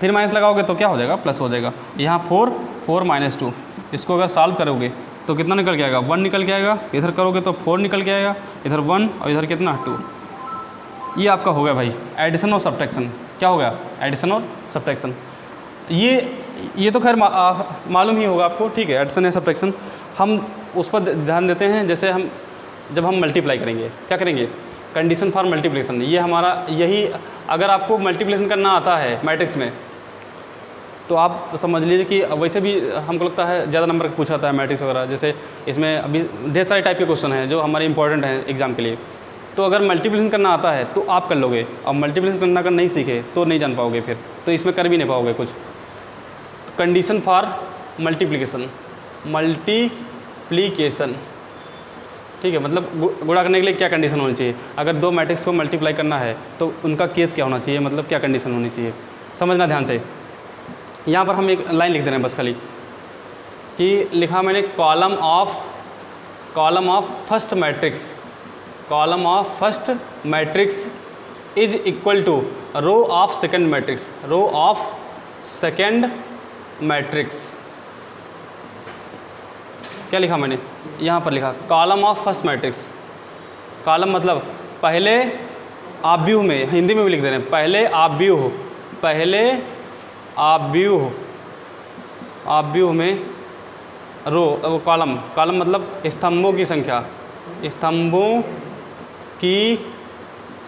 फिर माइनस लगाओगे तो क्या हो जाएगा, प्लस हो जाएगा। यहाँ 4 -2, इसको अगर सॉल्व करोगे तो कितना निकल के आएगा, 1 निकल के आएगा। इधर करोगे तो 4 निकल के आएगा, इधर 1 और इधर कितना 2। ये आपका हो गया भाई एडिशन और सब्ट्रैक्शन। क्या हो गया, एडिशन और सब्ट्रैक्शन। ये तो खैर मालूम ही होगा आपको, ठीक है। एडिशन या सब्ट्रैक्शन हम उस पर ध्यान देते हैं जैसे जब हम मल्टीप्लाई करेंगे, क्या करेंगे, कंडीशन फॉर मल्टीप्लिकेशन। ये हमारा यही, अगर आपको मल्टीप्लिकेशन करना आता है मैट्रिक्स में तो आप समझ लीजिए कि वैसे भी हमको लगता है ज़्यादा नंबर पूछा जाता है मैट्रिक्स वगैरह। जैसे इसमें अभी ढेर सारे टाइप के क्वेश्चन हैं जो हमारे इंपॉर्टेंट हैं एग्जाम के लिए। तो अगर मल्टीप्लिकेशन करना आता है तो आप कर लोगे, और मल्टीप्लिकेशन करना अगर नहीं सीखे तो नहीं जान पाओगे, फिर तो इसमें कर भी नहीं पाओगे कुछ। तो कंडीशन फॉर मल्टीप्लिकेशन, ठीक है, मतलब गुणा करने के लिए क्या कंडीशन होनी चाहिए। अगर 2 मैट्रिक्स को मल्टीप्लाई करना है तो उनका केस क्या होना चाहिए, मतलब क्या कंडीशन होनी चाहिए, समझना ध्यान से। यहाँ पर हम एक लाइन लिख दे रहे हैं बस खाली, कि लिखा मैंने column of first matrix column of first matrix is equal to row of second matrix, row of second matrix. क्या लिखा मैंने यहाँ पर लिखा column of first matrix. Column मतलब पहले आव्यूह में, हिंदी में भी लिख दे रहे हैं, पहले आव्यूह, पहले आव्यूह, आव्यूह में रो, कॉलम, कॉलम मतलब स्तंभों की संख्या, स्तंभों की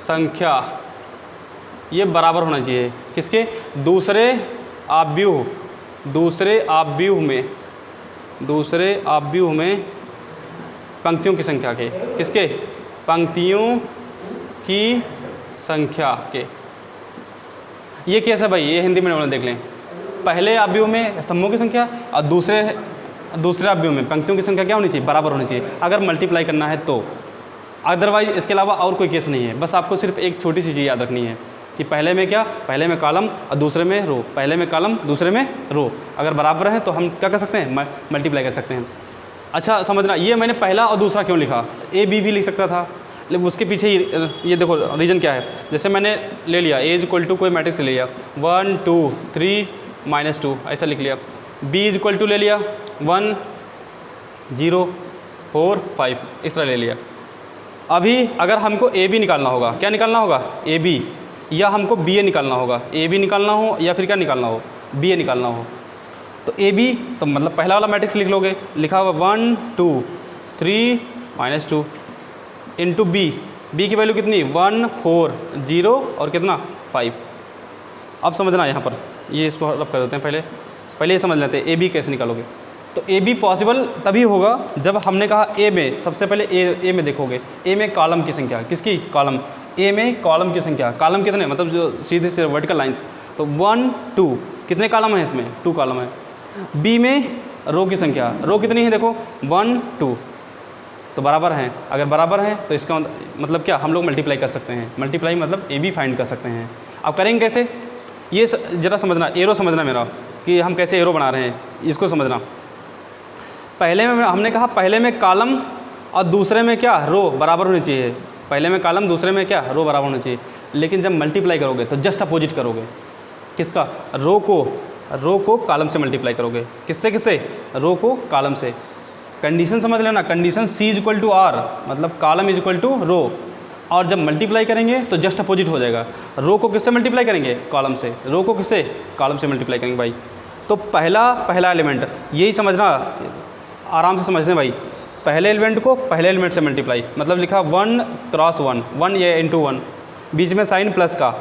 संख्या ये बराबर होना चाहिए किसके, दूसरे आव्यूह, दूसरे आव्यूह में, दूसरे आव्यूह में पंक्तियों की संख्या के, किसके, पंक्तियों की संख्या के। ये कैसे भाई, ये हिंदी में देख लें, पहले आव्यूह में स्तंभों की संख्या और दूसरे आव्यूह में पंक्तियों की संख्या क्या होनी चाहिए, बराबर होनी चाहिए अगर मल्टीप्लाई करना है तो। अदरवाइज इसके अलावा और कोई केस नहीं है। बस आपको सिर्फ एक छोटी सी चीज़ याद रखनी है कि पहले में क्या, पहले में कॉलम और दूसरे में रो, पहले में कॉलम दूसरे में रो, अगर बराबर है तो हम क्या कर सकते हैं, मल्टीप्लाई कर सकते हैं। अच्छा समझना, ये मैंने पहला और दूसरा क्यों लिखा, ए बी भी लिख सकता था, लेकिन उसके पीछे ये देखो रीज़न क्या है। जैसे मैंने ले लिया ए इज इक्वल टू कोई मैट्रिक्स ले लिया 1 2 3 -2 ऐसा लिख लिया, बी इज इक्वल टू ले लिया 1 0 4 5 इस तरह ले लिया। अभी अगर हमको ए बी निकालना होगा, क्या निकालना होगा, ए बी, या हमको बी ए निकालना होगा, ए बी निकालना हो या फिर क्या निकालना हो, बी ए निकालना हो, तो ए बी तो मतलब पहला वाला मैट्रिक्स लिख लोगे, लिखा हुआ 1 2 3 -2 इंटू बी, बी की वैल्यू कितनी 1 4 0 और कितना 5। अब समझना यहाँ पर, ये इसको रब कर देते हैं, पहले ये समझ लेते हैं ए बी कैसे निकालोगे। तो ए बी पॉसिबल तभी होगा जब हमने कहा ए में, सबसे पहले ए में देखोगे, ए में कॉलम की संख्या, किसकी, कॉलम, ए में कॉलम की संख्या, कॉलम कितने मतलब जो सीधे से वर्टिकल लाइंस, तो 1 2 कितने कॉलम है इसमें, 2 कॉलम है। बी में रो की संख्या, रो कितनी है देखो 1 2, तो बराबर हैं, अगर बराबर हैं तो इसका मतलब क्या, हम लोग मल्टीप्लाई कर सकते हैं, मल्टीप्लाई मतलब ए बी फाइंड कर सकते हैं। अब करेंगे कैसे, ये ज़रा समझना, एरो समझना मेरा कि हम कैसे एरो बना रहे हैं, इसको समझना। पहले में हमने कहा पहले में कॉलम और दूसरे में क्या, रो बराबर होनी चाहिए, पहले में कॉलम दूसरे में क्या, रो बराबर होनी चाहिए। लेकिन जब मल्टीप्लाई करोगे तो जस्ट अपोजिट करोगे, किसका, रो को कॉलम से मल्टीप्लाई करोगे, किससे, रो को कॉलम से। कंडीशन समझ लेना, condition C is equal to R, मतलब column is equal to row, और जब मल्टीप्लाई करेंगे तो जस्ट अपोजिट हो जाएगा। रो को किससे मल्टीप्लाई करेंगे, कॉलम से, रो को किससे, कॉलम से मल्टीप्लाई करेंगे भाई। तो पहला एलिमेंट यही समझना, आराम से समझने भाई, पहले एलिमेंट को पहले एलिमेंट से मल्टीप्लाई, मतलब लिखा 1 क्रॉस 1 1 ये इंटू 1, बीच में साइन प्लस का,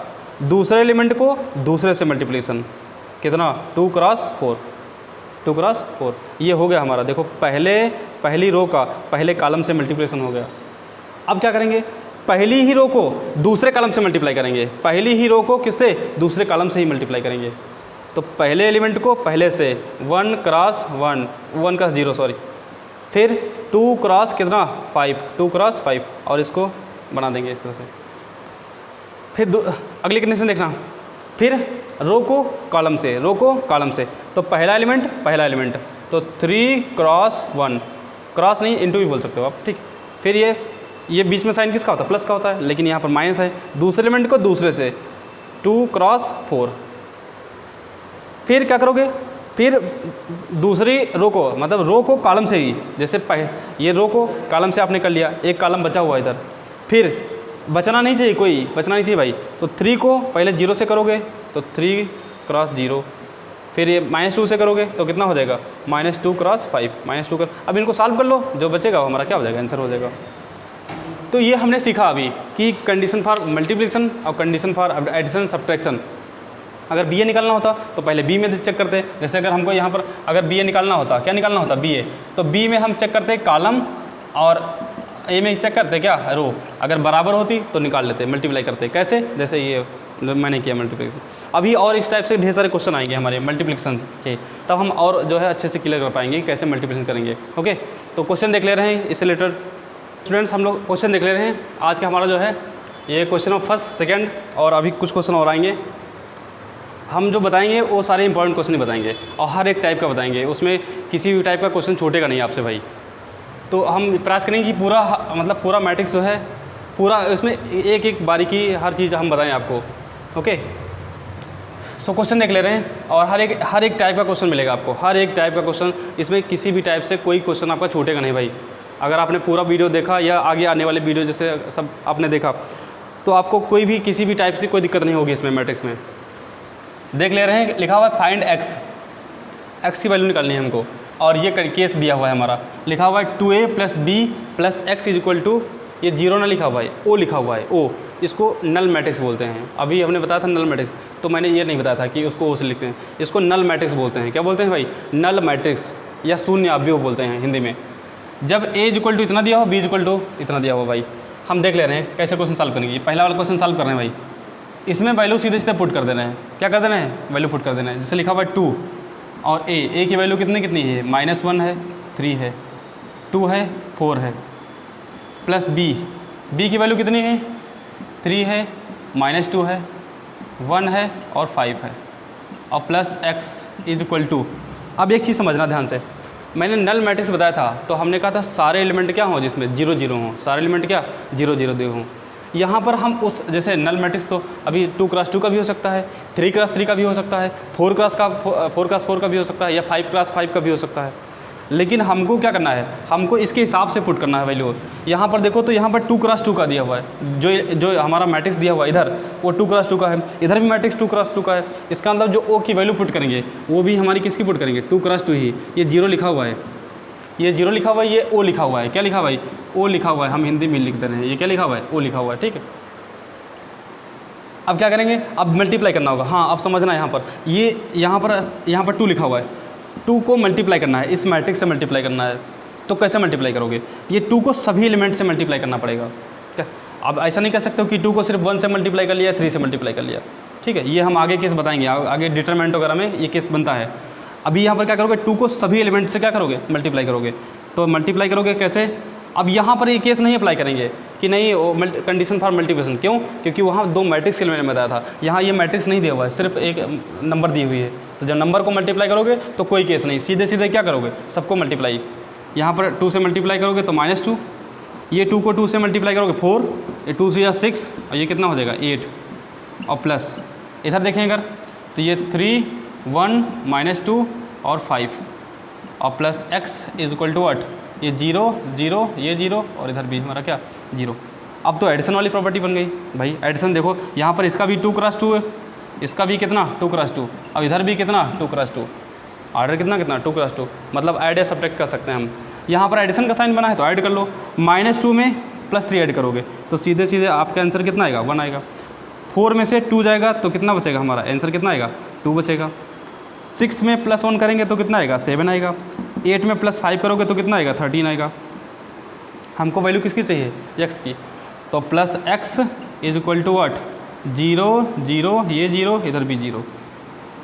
दूसरे एलिमेंट को दूसरे से मल्टीप्लिकेशन, कितना 2 क्रॉस 4, 2 क्रॉस 4, ये हो गया हमारा। देखो पहली रो का पहले कॉलम से मल्टीप्लिकेशन हो गया। अब क्या करेंगे, पहली ही रो को दूसरे कॉलम से मल्टीप्लाई करेंगे, पहली ही रो को किससे, दूसरे कॉलम से ही मल्टीप्लाई करेंगे। तो पहले एलिमेंट को पहले से 1 क्रॉस 0 सॉरी, फिर 2 क्रॉस कितना 5, 2 क्रॉस 5, और इसको बना देंगे इस तरह से। फिर अगली कंडीशन देखना, फिर रो को कॉलम से, रो को कॉलम से, तो पहला एलिमेंट तो 3 क्रॉस 1, क्रॉस नहीं इंटू भी बोल सकते हो आप, ठीक। फिर ये बीच में साइन किसका होता है, प्लस का होता है, लेकिन यहाँ पर माइनस है। दूसरे एलिमेंट को दूसरे से 2 क्रॉस 4, फिर क्या करोगे, फिर दूसरी रो को, मतलब रो को कॉलम से ही, जैसे ये रो को कॉलम से आपने कर लिया, एक कॉलम बचा हुआ इधर, फिर बचना नहीं चाहिए भाई। तो 3 को पहले 0 से करोगे तो 3 क्रॉस 0, फिर ये -2 से करोगे तो कितना हो जाएगा -2 क्रॉस 5, -2 कर, अब इनको सॉल्व कर लो, जो बचेगा वो हमारा क्या हो जाएगा, आंसर हो जाएगा। तो ये हमने सीखा अभी कि कंडीशन फॉर मल्टीप्लिकेशन और कंडीशन फॉर एडिशन सब्ट्रैक्शन। अगर बी ए निकालना होता तो पहले बी में चेक करते, जैसे अगर हमको यहाँ पर अगर बी ए निकालना होता, क्या निकालना होता, बी ए, तो बी में हम चेक करते कॉलम, और ए में चेक करते क्या, रो, अगर बराबर होती तो निकाल लेते, मल्टीप्लाई करते, कैसे, जैसे ये मैंने किया मल्टीप्लिकेशन। अभी और इस टाइप से ढेर सारे क्वेश्चन आएंगे हमारे मल्टीप्लिकेशन के, तब हम और जो है अच्छे से क्लियर कर पाएंगे कैसे मल्टीप्लिकेशन करेंगे। ओके, तो क्वेश्चन देख ले रहे हैं इससे रिलेटेड स्टूडेंट्स, हम लोग क्वेश्चन देख ले रहे हैं। आज का हमारा जो है ये क्वेश्चन ऑफ फर्स्ट सेकेंड, और अभी कुछ क्वेश्चन और आएंगे। हम जो बताएंगे वो सारे इंपॉर्टेंट क्वेश्चन ही बताएंगे, और हर एक टाइप का बताएंगे, उसमें किसी भी टाइप का क्वेश्चन छूटेगा नहीं आपसे भाई। तो हम प्रयास करेंगे कि पूरा मैट्रिक्स जो है पूरा इसमें एक एक बारीकी हर चीज़ हम बताएं आपको। ओके, सो क्वेश्चन देख ले रहे हैं और हर एक टाइप का क्वेश्चन मिलेगा आपको, हर एक टाइप का क्वेश्चन। इसमें किसी भी टाइप से कोई क्वेश्चन आपका छूटेगा नहीं भाई। अगर आपने पूरा वीडियो देखा या आगे आने वाले वीडियो जैसे सब आपने देखा तो आपको कोई भी किसी भी टाइप से कोई दिक्कत नहीं होगी इसमें मैट्रिक्स में। देख ले रहे हैं, लिखा हुआ है फाइंड एक्स की वैल्यू निकालनी है हमको, और ये केस दिया हुआ है हमारा, लिखा हुआ है 2a + b + x = ये 0 ना लिखा हुआ है, ओ लिखा हुआ है, ओ। इसको नल मैट्रिक्स बोलते हैं। अभी हमने बताया था नल मैट्रिक्स, तो मैंने ये नहीं बताया था कि उसको ओ से लिखते हैं। इसको नल मैट्रिक्स बोलते हैं। क्या बोलते हैं भाई? नल मैट्रिक्स या शून्य अवयव बोलते हैं हिंदी में। जब a = इतना दिया हो, b = इतना दिया हो भाई। हम देख ले रहे हैं कैसे क्वेश्चन सॉल्व करेंगे। पहला वाला क्वेश्चन सॉल्व कर रहे हैं भाई। इसमें वैल्यू सीधे सीधे पुट कर देना है। क्या कर देना है? वैल्यू पुट कर देना है। जैसे लिखा हुआ है 2 और a की वैल्यू कितनी है? -1 है, 3 है, 2 है, 4 है, प्लस b की वैल्यू कितनी है? 3 है, -2 है, 1 है और 5 है, और प्लस x = अब एक चीज़ समझना ध्यान से, मैंने नल मैट्रिक्स बताया था तो हमने कहा था सारे एलिमेंट क्या हों जिसमें 0 0 हों, सारे एलिमेंट क्या 0 0 दे हों। यहाँ पर हम उस जैसे नल मैट्रिक्स तो अभी 2 × 2 का भी हो सकता है, 3 × 3 का भी हो सकता है, 4 × 4 का भी हो सकता है, या 5 × 5 का भी हो सकता है। लेकिन हमको क्या करना है? हमको इसके हिसाब से पुट करना है वैल्यू। यहाँ पर देखो तो यहाँ पर 2 × 2 का दिया हुआ है, जो हमारा मैट्रिक्स दिया हुआ है इधर वो 2 × 2 का है, इधर भी मैट्रिक्स 2 × 2 का है। इसका मतलब जो ओ की वैल्यू पुट करेंगे वो भी हमारी किसकी पुट करेंगे? 2 × 2 ही। ये 0 लिखा हुआ है, ये 0 लिखा हुआ है, ये ओ लिखा हुआ है। क्या लिखा हुआ है? ओ लिखा हुआ है। हम हिंदी में लिख दे रहे हैं, ये क्या लिखा हुआ है? ओ लिखा हुआ है। ठीक है, अब क्या करेंगे? अब मल्टीप्लाई करना होगा। हाँ, अब समझना है, यहाँ पर 2 लिखा हुआ है, 2 को मल्टीप्लाई करना है, इस मैट्रिक्स से मल्टीप्लाई करना है। तो कैसे मल्टीप्लाई करोगे? ये 2 को सभी एलिमेंट से मल्टीप्लाई करना पड़ेगा। क्या अब ऐसा नहीं कह सकते हो कि 2 को सिर्फ 1 से मल्टीप्लाई कर लिया, 3 से मल्टीप्लाई कर लिया। ठीक है, ये हम आगे केस बताएंगे, आगे डिटरमिनेंट वगैरह में ये केस बनता है। अभी यहाँ पर क्या करोगे? 2 को सभी एलिमेंट से क्या करोगे? मल्टीप्लाई करोगे। तो मल्टीप्लाई करोगे कैसे? अब यहाँ पर ये केस नहीं अप्लाई करेंगे कि नहीं कंडीशन फॉर मल्टीप्लिकेशन। क्यों? क्योंकि वहाँ 2 मैट्रिक्स के लिए मैंने बताया था, यहाँ ये मैट्रिक्स नहीं दिया हुआ है, सिर्फ एक नंबर दी हुई है। तो जब नंबर को मल्टीप्लाई करोगे तो कोई केस नहीं, सीधे सीधे क्या करोगे? सबको मल्टीप्लाई। यहाँ पर 2 से मल्टीप्लाई करोगे तो -2, ये 2 को 2 से मल्टीप्लाई करोगे 4, ये 2 से 6, और ये कितना हो जाएगा? 8, और प्लस इधर देखें अगर तो ये 3, 1, -2 और 5, और प्लस x = what? ये 0 0, ये 0, और इधर भी हमारा क्या 0। अब तो एडिशन वाली प्रॉपर्टी बन गई भाई। एडिशन देखो, यहाँ पर इसका भी 2 × 2 है, इसका भी कितना 2 × 2, अब इधर भी कितना 2 × 2, ऑर्डर कितना 2 × 2, मतलब ऐड या सब्ट्रैक्ट कर सकते हैं हम। यहाँ पर एडिशन का साइन बना है तो ऐड कर लो, -2 में +3 ऐड करोगे तो सीधे सीधे आपका आंसर कितना आएगा? 1 आएगा। 4 में से 2 जाएगा तो कितना बचेगा? हमारा आंसर कितना आएगा? 2 बचेगा। 6 में +1 करेंगे तो कितना आएगा? 7 आएगा। 8 में +5 करोगे तो कितना आएगा? 13 आएगा। हमको वैल्यू किसकी चाहिए? x की। तो प्लस x = what? 0 0, ये 0, इधर भी 0।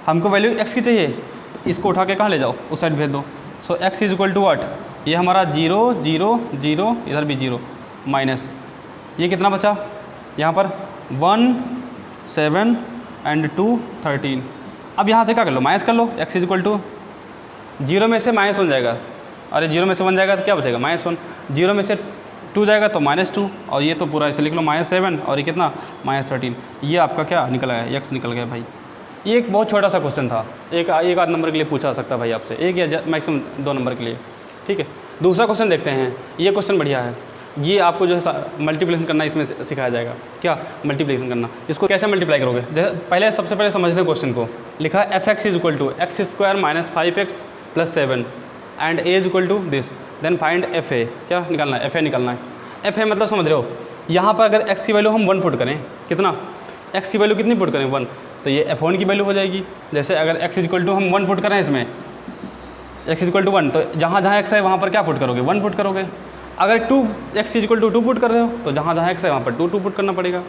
हमको वैल्यू x की चाहिए, तो इसको उठा के कहाँ ले जाओ? उस साइड भेज दो। सो x = what? ये हमारा 0 0 0, इधर भी 0, माइनस ये कितना बचा? यहाँ पर 1 7 एंड 2 13। अब यहाँ से क्या कर लो? माइनस कर लो। x = 0 में से -1 जाएगा, अरे 0 में से 1 जाएगा तो क्या बचेगा? -1। 0 में से 2 जाएगा तो -2, और ये तो पूरा ऐसे लिख लो -7, और ये कितना -13। ये आपका क्या निकल आया? x निकल गया भाई। ये एक बहुत छोटा सा क्वेश्चन था, एक आध नंबर के लिए पूछा सकता भाई आपसे, एक या मैक्सिमम 2 नंबर के लिए। ठीक है, दूसरा क्वेश्चन देखते हैं। ये क्वेश्चन बढ़िया है, ये आपको जो है मल्टीप्लिकेशन करना इसमें सिखाया जाएगा। क्या मल्टीप्लिकेशन करना? इसको कैसे मल्टीप्लाई करोगे? पहले सबसे पहले समझते हैं क्वेश्चन को। लिखा है f(x) = x² - 5x + 7 and a = this, then find fa। क्या निकालना है? fa निकालना है। fa मतलब समझ रहे हो, यहाँ पर अगर x की वैल्यू हम 1 पुट करें, कितना x की वैल्यू कितनी पुट करें? 1, तो ये f1 की वैल्यू हो जाएगी। जैसे अगर x = हम 1 पुट करें इसमें, x = 1, तो जहाँ जहाँ x है वहाँ पर क्या पुट करोगे? 1 पुट करोगे। अगर x = 2 पुट कर रहे हो तो जहाँ जहाँ x है वहाँ पर 2 पुट करना पड़ेगा।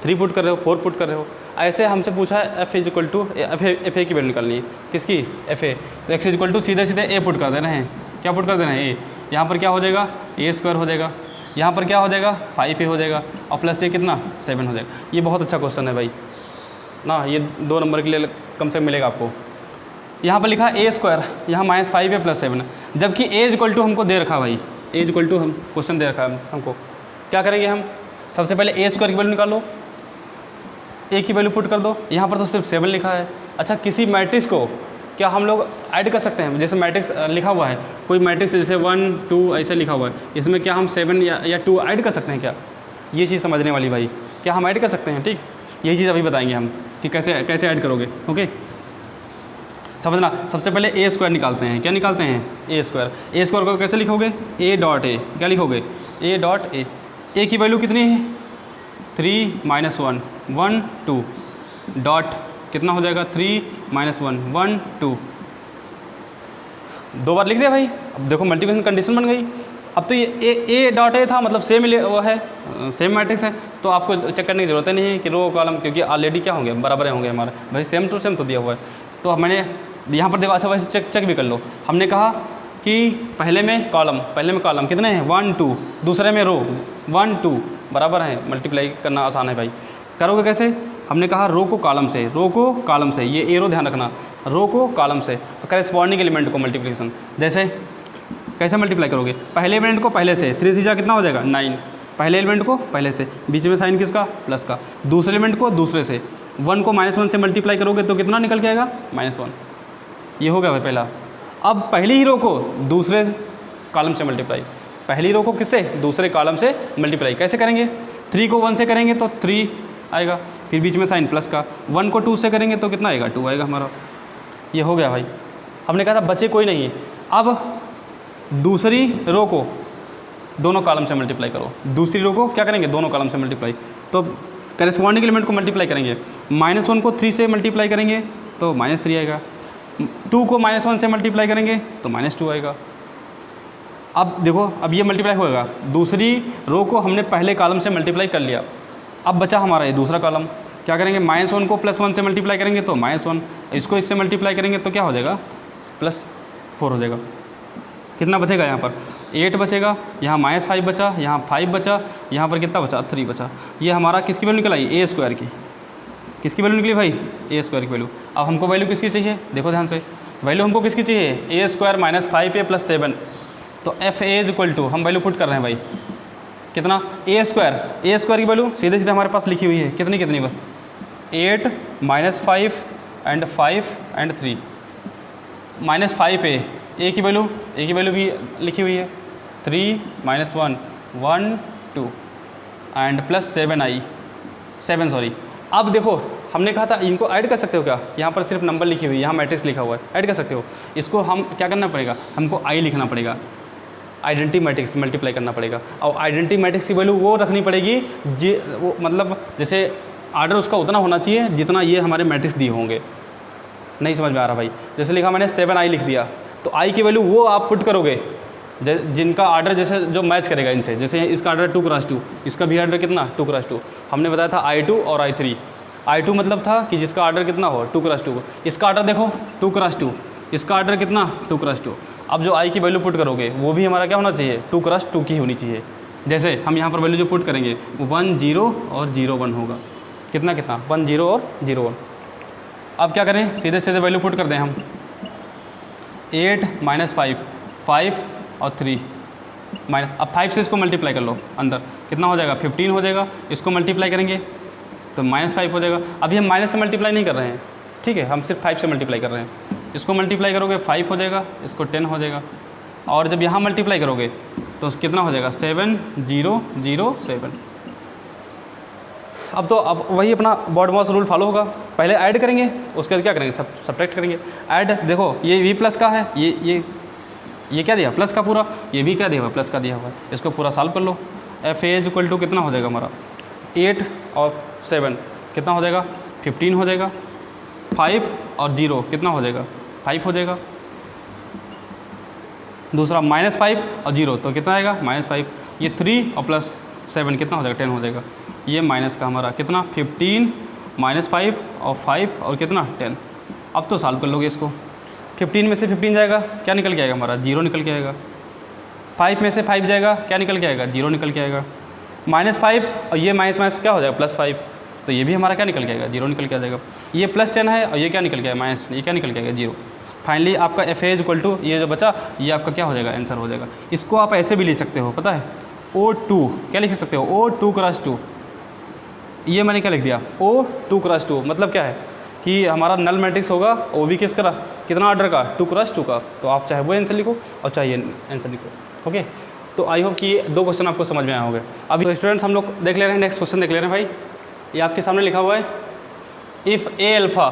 3 पुट कर रहे हो, 4 पुट कर रहे हो। ऐसे हमसे पूछा है f = fa की वैल्यू निकालनी है। किसकी? fa। तो x = सीधे सीधे a पुट कर दे रहे हैं। क्या पुट कर दे रहे हैं? a। यहाँ पर क्या हो जाएगा? a² हो जाएगा। यहाँ पर क्या हो जाएगा? 5a हो जाएगा, और प्लस ये कितना 7 हो जाएगा। ये बहुत अच्छा क्वेश्चन है भाई ना, ये 2 नंबर के लिए कम से कम मिलेगा आपको। यहाँ पर लिखा a², यहाँ -5a + 7, जबकि a = हमको दे रखा भाई, a = हम क्वेश्चन दे रखा है हमको। क्या करेंगे हम? सबसे पहले ए स्क्वायर की वैल्यू निकालो, ए की वैल्यू पुट कर दो। यहाँ पर तो सिर्फ 7 लिखा है। अच्छा, किसी मैट्रिक्स को क्या हम लोग ऐड कर सकते हैं? जैसे मैट्रिक्स लिखा हुआ है, कोई मैट्रिक्स जैसे 1 2 ऐसे लिखा हुआ है, इसमें क्या हम 7 या 2 ऐड कर सकते हैं क्या? ये चीज़ समझने वाली भाई, क्या हम ऐड कर सकते हैं? ठीक, यही चीज़ अभी बताएंगे हम कि कैसे ऐड करोगे। ओके, समझना। सबसे पहले ए स्क्वायर निकालते हैं। क्या निकालते हैं? ए स्क्वायर। ए स्क्वायर को कैसे लिखोगे? ए डॉट ए। क्या लिखोगे? ए डॉट ए। ए की वैल्यू कितनी है? 3 - 1 1 2 डॉट कितना हो जाएगा? 3 - 1 1 2। 2 बार लिख दिया भाई। अब देखो मल्टीप्लिकेशन कंडीशन बन गई। अब तो ये ए डॉट ए था, मतलब सेम वो है, सेम मैट्रिक्स है, तो आपको चेक करने की ज़रूरत नहीं है कि रो कॉलम, क्योंकि ऑलरेडी क्या होंगे? बराबर होंगे हमारे भाई, सेम टू सेम तो दिया हुआ है। तो मैंने यहाँ पर देखो, अच्छा वैसे चेक भी कर लो। हमने कहा कि पहले में कॉलम कितने हैं? 1 2, दूसरे में रो 1 2 बराबर है। मल्टीप्लाई करना आसान है भाई। करोगे कैसे? हमने कहा रो को कॉलम से, ये एरो ध्यान रखना, रो को कॉलम से करेस्पॉन्डिंग एलिमेंट को मल्टीप्लिकेशन। जैसे कैसे मल्टीप्लाई करोगे? पहले एलिमेंट को पहले से, 3 3 कितना हो जाएगा? 9। पहले एलिमेंट को पहले से, बीच में साइन किसका? प्लस का। दूसरे एलिमेंट को दूसरे से, 1 को -1 से मल्टीप्लाई करोगे तो कितना निकल के आएगा? -1। ये हो गया भाई पहला। अब पहली ही रो को दूसरे कॉलम से मल्टीप्लाई, पहली रो को किससे? दूसरे कॉलम से मल्टीप्लाई। कैसे करेंगे? 3 को 1 से करेंगे तो 3 आएगा, फिर बीच में साइन प्लस का। 1 को 2 से करेंगे तो कितना आएगा? 2 आएगा हमारा। ये हो गया भाई। हमने कहा था बचे कोई नहीं है। अब दूसरी रो को दोनों कॉलम से मल्टीप्लाई करो। दूसरी रो को क्या करेंगे? दोनों कॉलम से मल्टीप्लाई। तो करेस्पॉन्डिंग एलिमेंट को मल्टीप्लाई करेंगे। -1 को 3 से मल्टीप्लाई करेंगे तो -3 आएगा। 2 को -1 से मल्टीप्लाई करेंगे तो -2 आएगा। अब देखो, अब ये मल्टीप्लाई होएगा। दूसरी रो को हमने पहले कॉलम से मल्टीप्लाई कर लिया। अब बचा हमारा ये दूसरा कॉलम। क्या करेंगे? -1 को +1 से मल्टीप्लाई करेंगे तो -1, इसको इससे मल्टीप्लाई करेंगे तो क्या हो जाएगा? +4 हो जाएगा। कितना बचेगा? यहाँ पर 8 बचेगा, यहाँ -5 बचा, यहाँ 5 बचा, यहाँ पर कितना बचा? 3 बचा। ये हमारा किसकी वैल्यू निकल आई? ए स्क्वायर की। किसकी वैल्यू निकली भाई? ए स्क्वायर की वैल्यू। अब हमको वैल्यू किसकी चाहिए? देखो ध्यान से, वैल्यू हमको किसकी चाहिए? ए स्क्वायर -5a + 7। तो एफ ए इक्वल टू, हम वैल्यू पुट कर रहे हैं भाई, कितना? ए स्क्वायर की वैल्यू सीधे सीधे हमारे पास लिखी हुई है। कितनी बस? 8 -5 एंड 5 एंड 3 -5a। ए की वैल्यू भी लिखी हुई है, 3 - 1 1 2 एंड +7 सॉरी। अब देखो, हमने कहा था इनको ऐड कर सकते हो क्या? यहाँ पर सिर्फ नंबर लिखी हुई है, यहाँ मैट्रिक्स लिखा हुआ है, ऐड कर सकते हो। इसको हम क्या करना पड़ेगा? हमको आई लिखना पड़ेगा, आइडेंटिटी मैट्रिक्स मल्टीप्लाई करना पड़ेगा। और आइडेंटिटी मैट्रिक्स की वैल्यू वो रखनी पड़ेगी वो मतलब जैसे आर्डर उसका उतना होना चाहिए जितना ये हमारे मैट्रिक्स दिए होंगे। नहीं समझ में आ रहा भाई? जैसे लिखा मैंने 7i लिख दिया, तो आई की वैल्यू वो आप पुट करोगे जिनका आर्डर जैसे जो मैच करेगा इनसे। जैसे इसका आर्डर 2x2, इसका भी आर्डर कितना? 2x2। हमने बताया था I2 और I3। I2 मतलब था कि जिसका आर्डर कितना हो? 2x2। इसका आर्डर देखो 2x2, इसका आर्डर कितना? 2x2। अब जो आई की वैल्यू पुट करोगे वो भी हमारा क्या होना चाहिए? 2x2 की होनी चाहिए। जैसे हम यहाँ पर वैल्यू जो पुट करेंगे वो 1 0 और 0 1 होगा। कितना 1 0 और 0 1। अब क्या करें? सीधे सीधे वैल्यू पुट कर दें हम। 8 -5 5 और 3 अब 5 से इसको मल्टीप्लाई कर लो, अंदर कितना हो जाएगा? 15 हो जाएगा। इसको मल्टीप्लाई करेंगे तो -5 हो जाएगा। अभी हम माइनस से मल्टीप्लाई नहीं कर रहे हैं, ठीक है, हम सिर्फ 5 से मल्टीप्लाई कर रहे हैं। इसको मल्टीप्लाई करोगे 5 हो जाएगा, इसको 10 हो जाएगा। और जब यहाँ मल्टीप्लाई करोगे तो कितना हो जाएगा? 7 0 0 7। अब वही अपना बॉडमॉस रूल फॉलो होगा। पहले ऐड करेंगे, उसके बाद क्या करेंगे? सब्ट्रैक्ट करेंगे। ऐड देखो, ये भी प्लस का है, ये क्या दिया? प्लस का पूरा। ये भी क्या दिया हुआ? प्लस का दिया हुआ है। इसको पूरा सॉल्व कर लो। एफ ए इक्वल टू कितना हो जाएगा हमारा? 8 और 7 कितना हो जाएगा? 15 हो जाएगा। 5 और 0 कितना हो जाएगा? 5 हो जाएगा। दूसरा -5 और 0 तो कितना आएगा? -5। ये 3 और +7 कितना हो जाएगा? 10 हो जाएगा। ये माइनस का हमारा कितना? 15 -5 और 5 और कितना? 10। अब तो सॉल्व कर लोगे इसको। 15 में से 15 जाएगा, क्या निकल के आएगा हमारा? 0 निकल के आएगा। 5 में से 5 जाएगा, क्या निकल के आएगा? 0 निकल के आएगा। -5 और ये माइनस क्या हो जाएगा? +5, तो ये भी हमारा क्या निकल के आएगा? 0 निकल के आ जाएगा। ये +10 है और ये क्या निकल के आएगा? माइनस, ये क्या निकल के आएगा? 0। फाइनली आपका एफ ए इक्वल टू ये जो बचा ये आपका क्या हो जाएगा? आंसर हो जाएगा। इसको आप ऐसे भी ले सकते हो, पता है, O2 क्या लिख सकते हो, O2 क्रॉस 2, ये मैंने क्या लिख दिया, O2 क्रॉस 2, मतलब क्या है कि हमारा नल मैट्रिक्स होगा वो भी किस का, कितना ऑर्डर का, 2 क्रॉस 2 का। तो आप चाहे वो आंसर लिखो और चाहे आंसर लिखो। ओके, तो आई होप कि ये 2 क्वेश्चन आपको समझ में आए होंगे। अभी तो स्टूडेंट्स हम लोग देख ले रहे हैं, नेक्स्ट क्वेश्चन देख ले रहे हैं भाई। ये आपके सामने लिखा हुआ है, if A alpha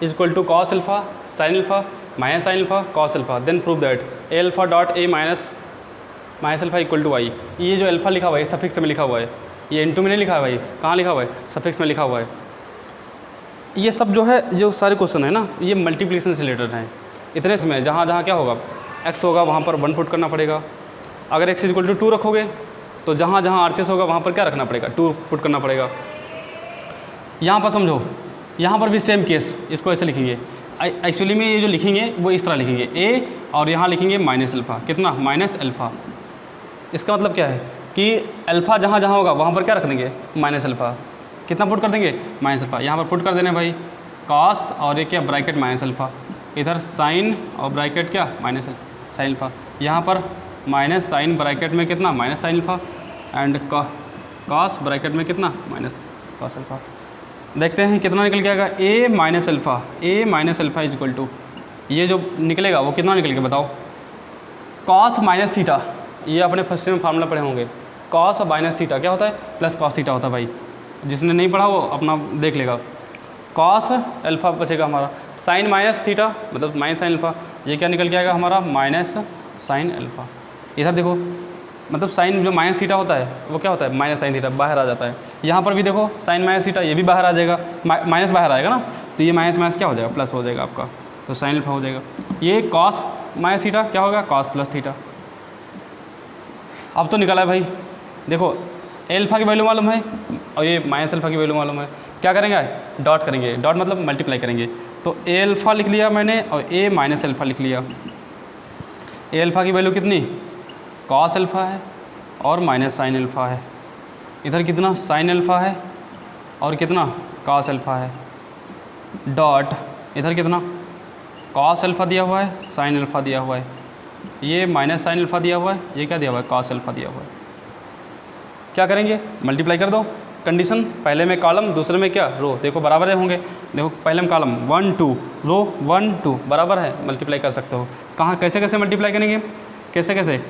is equal to cos alpha sin alpha minus sin alpha cos alpha, then prove that A alpha dot A minus alpha equal to Y. ये जो अल्फ़ा लिखा हुआ है सफिक्स में लिखा हुआ है, ये इनटू में नहीं लिखा है भाई, कहाँ लिखा हुआ है, सफिक्स में लिखा हुआ है। ये सब जो है, जो सारे क्वेश्चन है ना, ये मल्टीप्लिकेशन से रिलेटेड हैं। इतने इसमें जहाँ जहाँ क्या होगा, x होगा वहाँ पर 1 पुट करना पड़ेगा। अगर x इक्वल टू 2 रखोगे तो जहाँ जहाँ आरचेस होगा वहाँ पर क्या रखना पड़ेगा, 2 पुट करना पड़ेगा। यहाँ पर समझो, यहाँ पर भी सेम केस, इसको ऐसे लिखेंगे। एक्चुअली में ये जो लिखेंगे वो इस तरह लिखेंगे, a और यहाँ लिखेंगे माइनस अल्फ़ा, कितना, माइनस अल्फ़ा। इसका मतलब क्या है कि अल्फ़ा जहाँ जहाँ होगा वहाँ पर क्या रख देंगे, माइनस अल्फ़ा। कितना पुट कर देंगे, माइनस अल्फ़ा। यहाँ पर पुट कर देना भाई कॉस और ये क्या, ब्रैकेट माइनस अल्फ़ा, इधर साइन और ब्रैकेट क्या, माइनस साइन अल्फ़ा। यहाँ पर माइनस साइन ब्रैकेट में कितना, minus sin alpha, and cos bracket में कितना, माइनस कॉस अल्फ़ा। देखते हैं कितना निकल के आएगा, a minus alpha, a minus alpha is equal to, ये जो निकलेगा वो कितना निकल के बताओ, कॉस माइनस थीटा। ये अपने फर्स्ट में फार्मूला पढ़े होंगे, कॉस और माइनस थीटा क्या होता है, प्लस कॉस थीटा होता है भाई। जिसने नहीं पढ़ा वो अपना देख लेगा। कॉस अल्फ़ा बचेगा हमारा, साइन माइनस थीटा मतलब माइनस साइन अल्फ़ा, ये क्या निकल के आएगा हमारा, माइनस साइन अल्फ़ा। इधर देखो, मतलब साइन जो माइनस थीटा होता है वो क्या होता है, माइनस साइन थीटा, बाहर आ जाता है। यहाँ पर भी देखो साइन माइनस थीटा, ये भी बाहर आ जाएगा, माइनस बाहर आएगा ना, तो ये माइनस माइनस क्या हो जाएगा, प्लस हो जाएगा आपका, तो साइन अल्फ़ा हो जाएगा। ये कॉस माइनस थीटा क्या होगा, कॉस प्लस थीटा। अब तो निकला है भाई, देखो ए अल्फ़ा की वैल्यू मालूम है और ये माइनस अल्फ़ा की वैल्यू मालूम है। क्या करेंगे, डॉट करेंगे, डॉट मतलब मल्टीप्लाई करेंगे। तो ए अल्फ़ा लिख लिया मैंने और ए माइनस अल्फ़ा लिख लिया। ए अल्फ़ा की वैल्यू कितनी, कॉस अल्फ़ा है और माइनस साइन अल्फ़ा है। इधर कितना, साइन अल्फ़ा है और कितना, कॉस अल्फ़ा है। डॉट इधर कितना, कॉस अल्फ़ा दिया हुआ है, साइन अल्फ़ा दिया हुआ है, ये माइनस साइन अल्फ़ा दिया हुआ है, ये क्या दिया हुआ है, कॉस अल्फ़ा दिया हुआ है। क्या करेंगे, मल्टीप्लाई कर दो। कंडीशन, पहले में कॉलम दूसरे में क्या, रो, देखो बराबर होंगे। देखो पहले में कॉलम 1 2, रो 1 2 बराबर है, मल्टीप्लाई कर सकते हो। कहाँ, कैसे कैसे मल्टीप्लाई करेंगे, कैसे कैसे,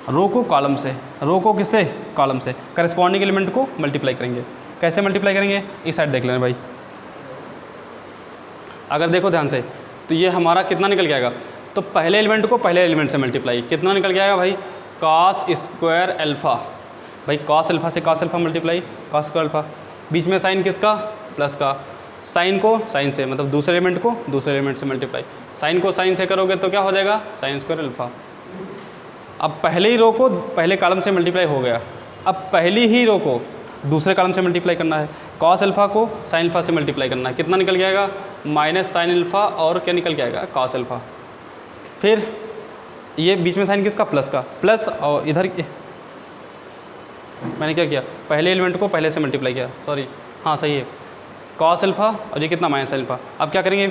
रो को कॉलम से, रो को किससे, कॉलम से, करस्पॉन्डिंग एलिमेंट को मल्टीप्लाई करेंगे। कैसे मल्टीप्लाई करेंगे, इस साइड देख लेना भाई। अगर देखो ध्यान से तो ये हमारा कितना निकल के आएगा, तो पहले एलिमेंट को पहले एलिमेंट से मल्टीप्लाई, कितना निकल के आएगा भाई, कॉस स्क्वायर अल्फ़ा। भाई कॉस अल्फ़ा से cos alpha multiply, cos square alpha. बीच में साइन किसका, प्लस का, साइन को साइन से मतलब दूसरे एलिमेंट को दूसरे एलिमेंट से मल्टीप्लाई। साइन को साइन से करोगे तो क्या हो जाएगा, साइन स्क्वायर अल्फ़ा। अब पहले ही रो को पहले कॉलम से मल्टीप्लाई हो गया, अब पहली ही रो को दूसरे कॉलम से मल्टीप्लाई करना है। कॉस अल्फ़ा को साइन अल्फ़ा से मल्टीप्लाई करना है, कितना निकल के आएगा, माइनस साइन अल्फ़ा और क्या निकल के आएगा, कॉस अल्फ़ा। फिर ये बीच में साइन किसका, प्लस का, प्लस और इधर मैंने क्या किया, पहले एलिमेंट को पहले से मल्टीप्लाई किया, सॉरी हाँ सही है, कॉस अल्फ़ा और ये कितना, माइनस अल्फ़ा। अब क्या करेंगे,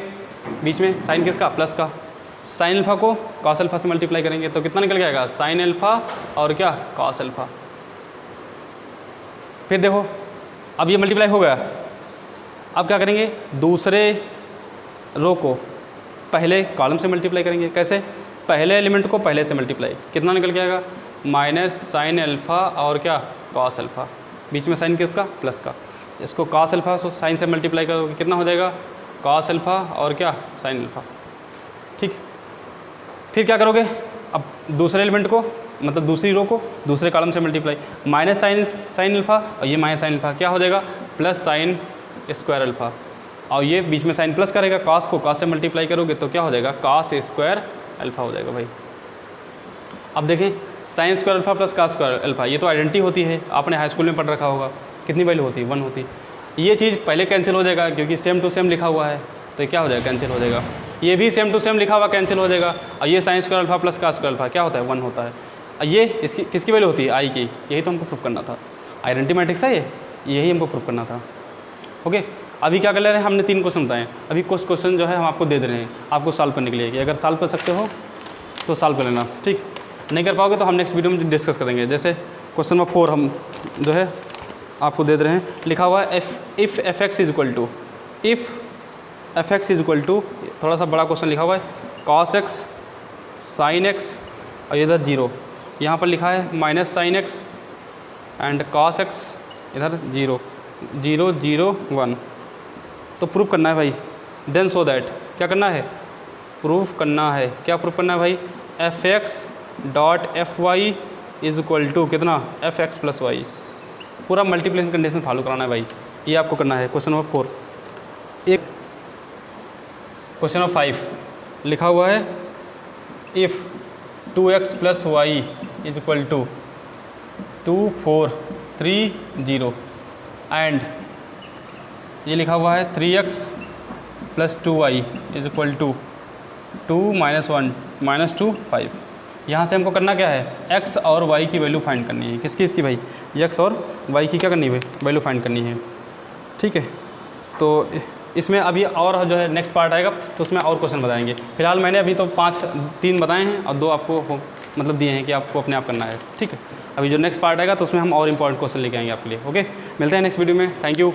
बीच में साइन किसका, प्लस का, साइन अल्फ़ा को कॉस अल्फ़ा से मल्टीप्लाई करेंगे तो कितना निकल जाएगा, साइन अल्फ़ा और क्या, कॉस अल्फ़ा। फिर देखो अब ये मल्टीप्लाई हो गया, अब क्या करेंगे, दूसरे रो को पहले कॉलम से मल्टीप्लाई करेंगे। कैसे, पहले एलिमेंट को पहले से मल्टीप्लाई, कितना निकल के आएगा, माइनस साइन अल्फ़ा और क्या, कॉस अल्फ़ा। बीच में साइन किसका, प्लस का, इसको कॉस अल्फ़ा तो साइन से मल्टीप्लाई करोगे, कितना हो जाएगा, कॉस अल्फ़ा और क्या, साइन अल्फ़ा। ठीक, फिर क्या करोगे, अब दूसरे एलिमेंट को मतलब दूसरी रो को दूसरे कॉलम से मल्टीप्लाई, माइनस साइन अल्फ़ा और ये माइनस साइन अल्फ़ा, क्या हो जाएगा, प्लस साइन स्क्वायर अल्फ़ा। और ये बीच में साइन प्लस करेगा, कॉस को कॉस से मल्टीप्लाई करोगे तो क्या हो जाएगा, कॉस स्क्वायर अल्फ़ा हो जाएगा भाई। अब देखें, sine square alpha plus cos square alpha, ये तो आइडेंटिटी होती है, आपने हाई स्कूल में पढ़ रखा होगा। कितनी वैल्यू होती है, 1 होती। ये चीज़ पहले कैंसिल हो जाएगा क्योंकि सेम टू सेम लिखा हुआ है, तो क्या हो जाएगा, कैंसिल हो जाएगा। ये भी सेम टू सेम लिखा हुआ कैंसिल हो जाएगा, और ये sine square alpha plus cos square alpha क्या होता है, 1 होता है। और ये इसकी किसकी वैल्यू होती है, आई की। यही तो हमको प्रूफ करना था, आइडेंटिटी मैट्रिक्स है ये, यही हमको प्रूफ करना था। ओके, अभी क्या कर ले रहे हैं, हमने 3 क्वेश्चन बताए। अभी कुछ क्वेश्चन जो है हम आपको दे दे रहे हैं, आपको सॉल्व करने के लिए, कि अगर सॉल्व कर सकते हो तो सॉल्व कर लेना, ठीक। नहीं कर पाओगे तो हम नेक्स्ट वीडियो में डिस्कस करेंगे। जैसे क्वेश्चन नंबर 4 हम जो है आपको दे रहे हैं। लिखा हुआ है if F X is equal to, if F X is equal to, थोड़ा सा बड़ा क्वेश्चन लिखा हुआ है, कॉस एक्स साइन एक्स और इधर 0, यहाँ पर लिखा है minus sine x and cos x, इधर 0 0 0 1। तो प्रूफ करना है भाई। देन सो दैट क्या करना है, प्रूफ करना है। क्या प्रूफ करना है भाई, F X dot F Y is equal to कितना, एफ एक्स प्लस वाई। पूरा मल्टीप्लिकेशन कंडीशन फॉलो कराना है भाई, ये आपको करना है। Question number 4। एक क्वेश्चन नंबर 5 लिखा हुआ है if 2x plus Y is equal to 2 4 3 0 and ये लिखा हुआ है 3x plus 2y is equal to 2 -1 -2 5। यहाँ से हमको करना क्या है, x और y की वैल्यू फाइंड करनी है। किसकी, इसकी भाई, x और y की क्या करनी है, वैल्यू फाइंड करनी है। ठीक है, तो इसमें अभी और जो है नेक्स्ट पार्ट आएगा तो उसमें और क्वेश्चन बताएंगे। फिलहाल मैंने अभी तो 3 बताए हैं और 2 आपको मतलब दिए हैं कि आपको अपने आप करना है। ठीक है, अभी जो नेक्स्ट पार्ट आएगा तो उसमें हम और इंपॉर्टेंट क्वेश्चन लेके आएंगे आपके लिए। ओके, मिलते हैं नेक्स्ट वीडियो में। Thank you.